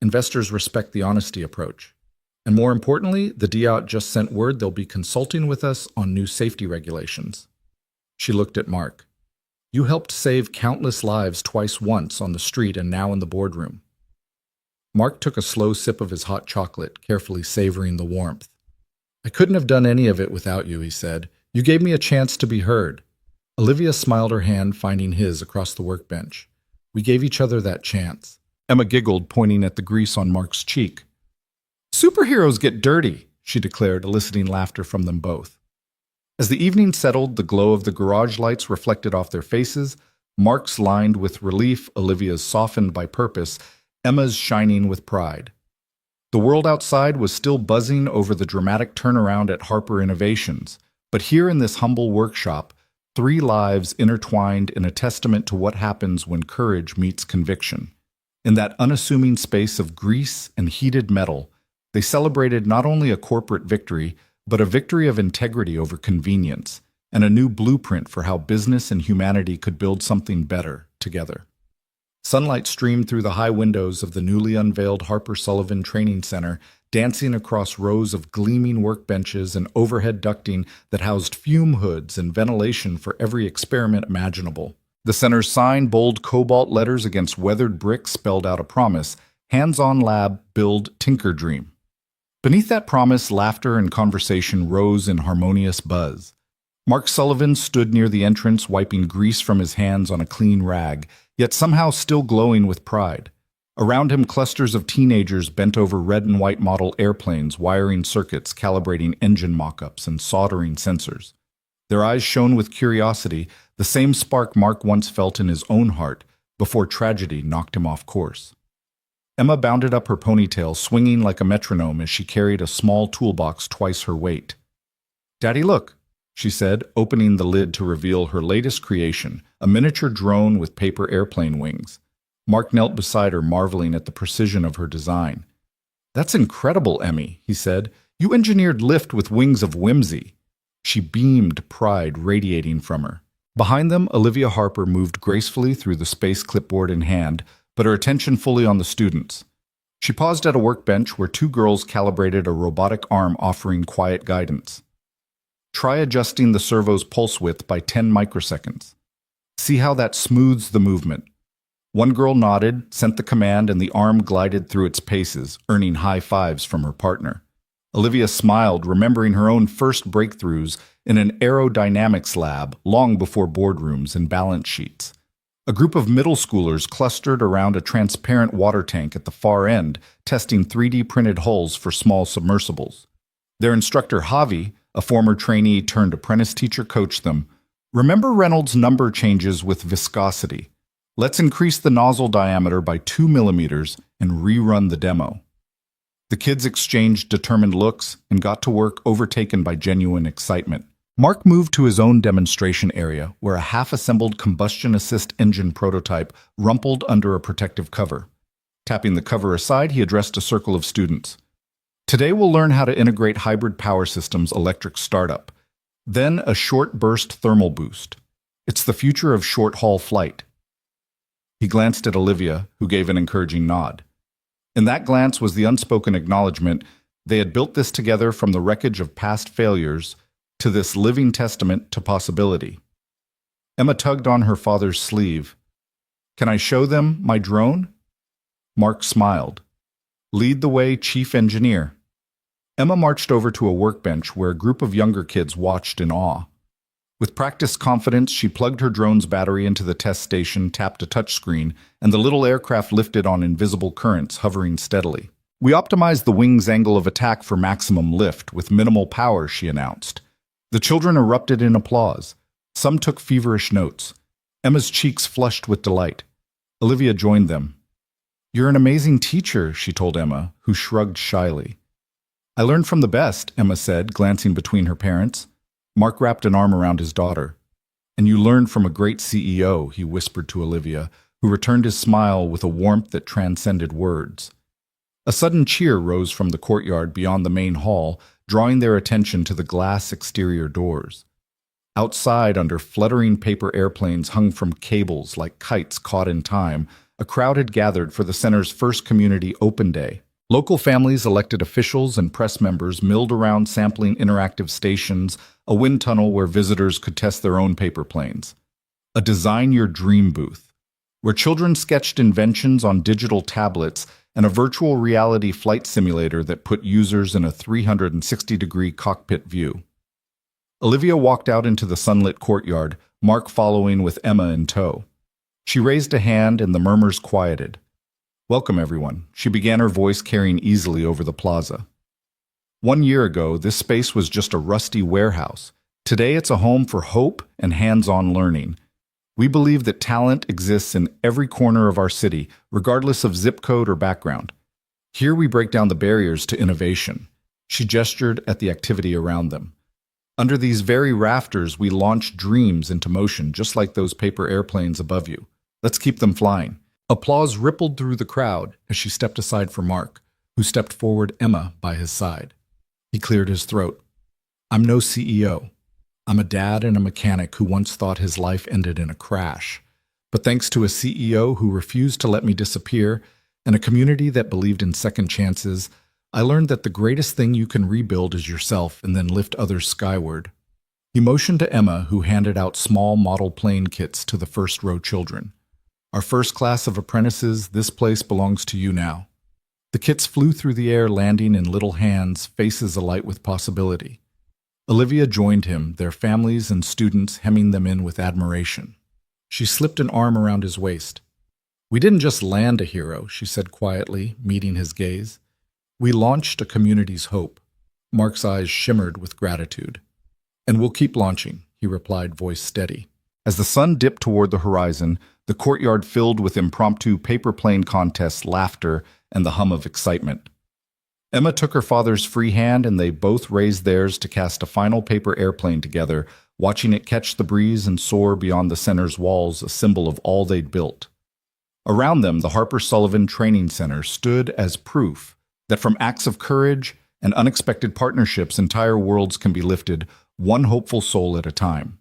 Investors respect the honesty approach. And more importantly, the DIOT just sent word they'll be consulting with us on new safety regulations. She looked at Mark. "You helped save countless lives twice, once on the street and now in the boardroom." Mark took a slow sip of his hot chocolate, carefully savoring the warmth. "I couldn't have done any of it without you," he said. "You gave me a chance to be heard." Olivia smiled, her hand finding his across the workbench. "We gave each other that chance." Emma giggled, pointing at the grease on Mark's cheek. "Superheroes get dirty," she declared, eliciting laughter from them both. As the evening settled, the glow of the garage lights reflected off their faces, Mark's lined with relief, Olivia's softened by purpose, Emma's shining with pride. The world outside was still buzzing over the dramatic turnaround at Harper Innovations, but here in this humble workshop, 3 lives intertwined in a testament to what happens when courage meets conviction. In that unassuming space of grease and heated metal, they celebrated not only a corporate victory, but a victory of integrity over convenience, and a new blueprint for how business and humanity could build something better together. Sunlight streamed through the high windows of the newly unveiled Harper Sullivan Training Center, dancing across rows of gleaming workbenches and overhead ducting that housed fume hoods and ventilation for every experiment imaginable. The center's sign, bold cobalt letters against weathered bricks, spelled out a promise: hands-on lab, build, tinker, dream. Beneath that promise, laughter and conversation rose in harmonious buzz. Mark Sullivan stood near the entrance, wiping grease from his hands on a clean rag, yet somehow still glowing with pride. Around him, clusters of teenagers bent over red and white model airplanes, wiring circuits, calibrating engine mock-ups, and soldering sensors. Their eyes shone with curiosity, the same spark Mark once felt in his own heart before tragedy knocked him off course. Emma bounded up her ponytail, swinging like a metronome as she carried a small toolbox twice her weight. "Daddy, look," she said, opening the lid to reveal her latest creation, a miniature drone with paper airplane wings. Mark knelt beside her, marveling at the precision of her design. "That's incredible, Emmy," he said. "You engineered lift with wings of whimsy." She beamed, pride radiating from her. Behind them, Olivia Harper moved gracefully through the space, clipboard in hand, but her attention fully on the students. She paused at a workbench where 2 girls calibrated a robotic arm, offering quiet guidance. "Try adjusting the servo's pulse width by 10 microseconds. See how that smooths the movement." One girl nodded, sent the command, and the arm glided through its paces, earning high fives from her partner. Olivia smiled, remembering her own first breakthroughs in an aerodynamics lab long before boardrooms and balance sheets. A group of middle schoolers clustered around a transparent water tank at the far end, testing 3D printed hulls for small submersibles. Their instructor, Javi, a former trainee turned apprentice teacher, coached them. "Remember Reynolds' number changes with viscosity. Let's increase the nozzle diameter by 2 millimeters and rerun the demo." The kids exchanged determined looks and got to work, overtaken by genuine excitement. Mark moved to his own demonstration area, where a half-assembled combustion assist engine prototype rumpled under a protective cover. Tapping the cover aside, he addressed a circle of students. "Today we'll learn how to integrate hybrid power systems electric startup. Then a short burst thermal boost. It's the future of short-haul flight. He glanced at Olivia, who gave an encouraging nod. In that glance was the unspoken acknowledgement they had built this together from the wreckage of past failures to this living testament to possibility. Emma tugged on her father's sleeve. "Can I show them my drone?" Mark smiled. "Lead the way, chief engineer." Emma marched over to a workbench where a group of younger kids watched in awe. With practiced confidence, she plugged her drone's battery into the test station, tapped a touchscreen, and the little aircraft lifted on invisible currents, hovering steadily. "We optimized the wing's angle of attack for maximum lift, with minimal power," she announced. The children erupted in applause. Some took feverish notes. Emma's cheeks flushed with delight. Olivia joined them. "You're an amazing teacher," she told Emma, who shrugged shyly. "I learned from the best," Emma said, glancing between her parents. Mark wrapped an arm around his daughter. "And you learned from a great CEO," he whispered to Olivia, who returned his smile with a warmth that transcended words. A sudden cheer rose from the courtyard beyond the main hall, drawing their attention to the glass exterior doors. Outside, under fluttering paper airplanes hung from cables like kites caught in time, a crowd had gathered for the center's first community open day. Local families, elected officials, and press members milled around sampling interactive stations, a wind tunnel where visitors could test their own paper planes. A Design Your Dream booth, where children sketched inventions on digital tablets, and a virtual reality flight simulator that put users in a 360-degree cockpit view. Olivia walked out into the sunlit courtyard, Mark following with Emma in tow. She raised a hand and the murmurs quieted. "Welcome, everyone," she began, her voice carrying easily over the plaza. 1 year ago, this space was just a rusty warehouse. Today, it's a home for hope and hands-on learning. We believe that talent exists in every corner of our city, regardless of zip code or background. Here we break down the barriers to innovation. She gestured at the activity around them. Under these very rafters, we launch dreams into motion, just like those paper airplanes above you. Let's keep them flying. Applause rippled through the crowd as she stepped aside for Mark, who stepped forward, Emma by his side. He cleared his throat. "I'm no CEO. I'm a dad and a mechanic who once thought his life ended in a crash. But thanks to a CEO who refused to let me disappear and a community that believed in second chances, I learned that the greatest thing you can rebuild is yourself and then lift others skyward." He motioned to Emma, who handed out small model plane kits to the first-row children. "Our first class of apprentices, this place belongs to you now." The kits flew through the air, landing in little hands, faces alight with possibility. Olivia joined him, their families and students hemming them in with admiration. She slipped an arm around his waist. "We didn't just land a hero," she said quietly, meeting his gaze. "We launched a community's hope." Mark's eyes shimmered with gratitude. "And we'll keep launching," he replied, voice steady. As the sun dipped toward the horizon, the courtyard filled with impromptu paper plane contests, laughter, and the hum of excitement. Emma took her father's free hand and they both raised theirs to cast a final paper airplane together, watching it catch the breeze and soar beyond the center's walls, a symbol of all they'd built. Around them, the Harper Sullivan Training Center stood as proof that from acts of courage and unexpected partnerships, entire worlds can be lifted, one hopeful soul at a time.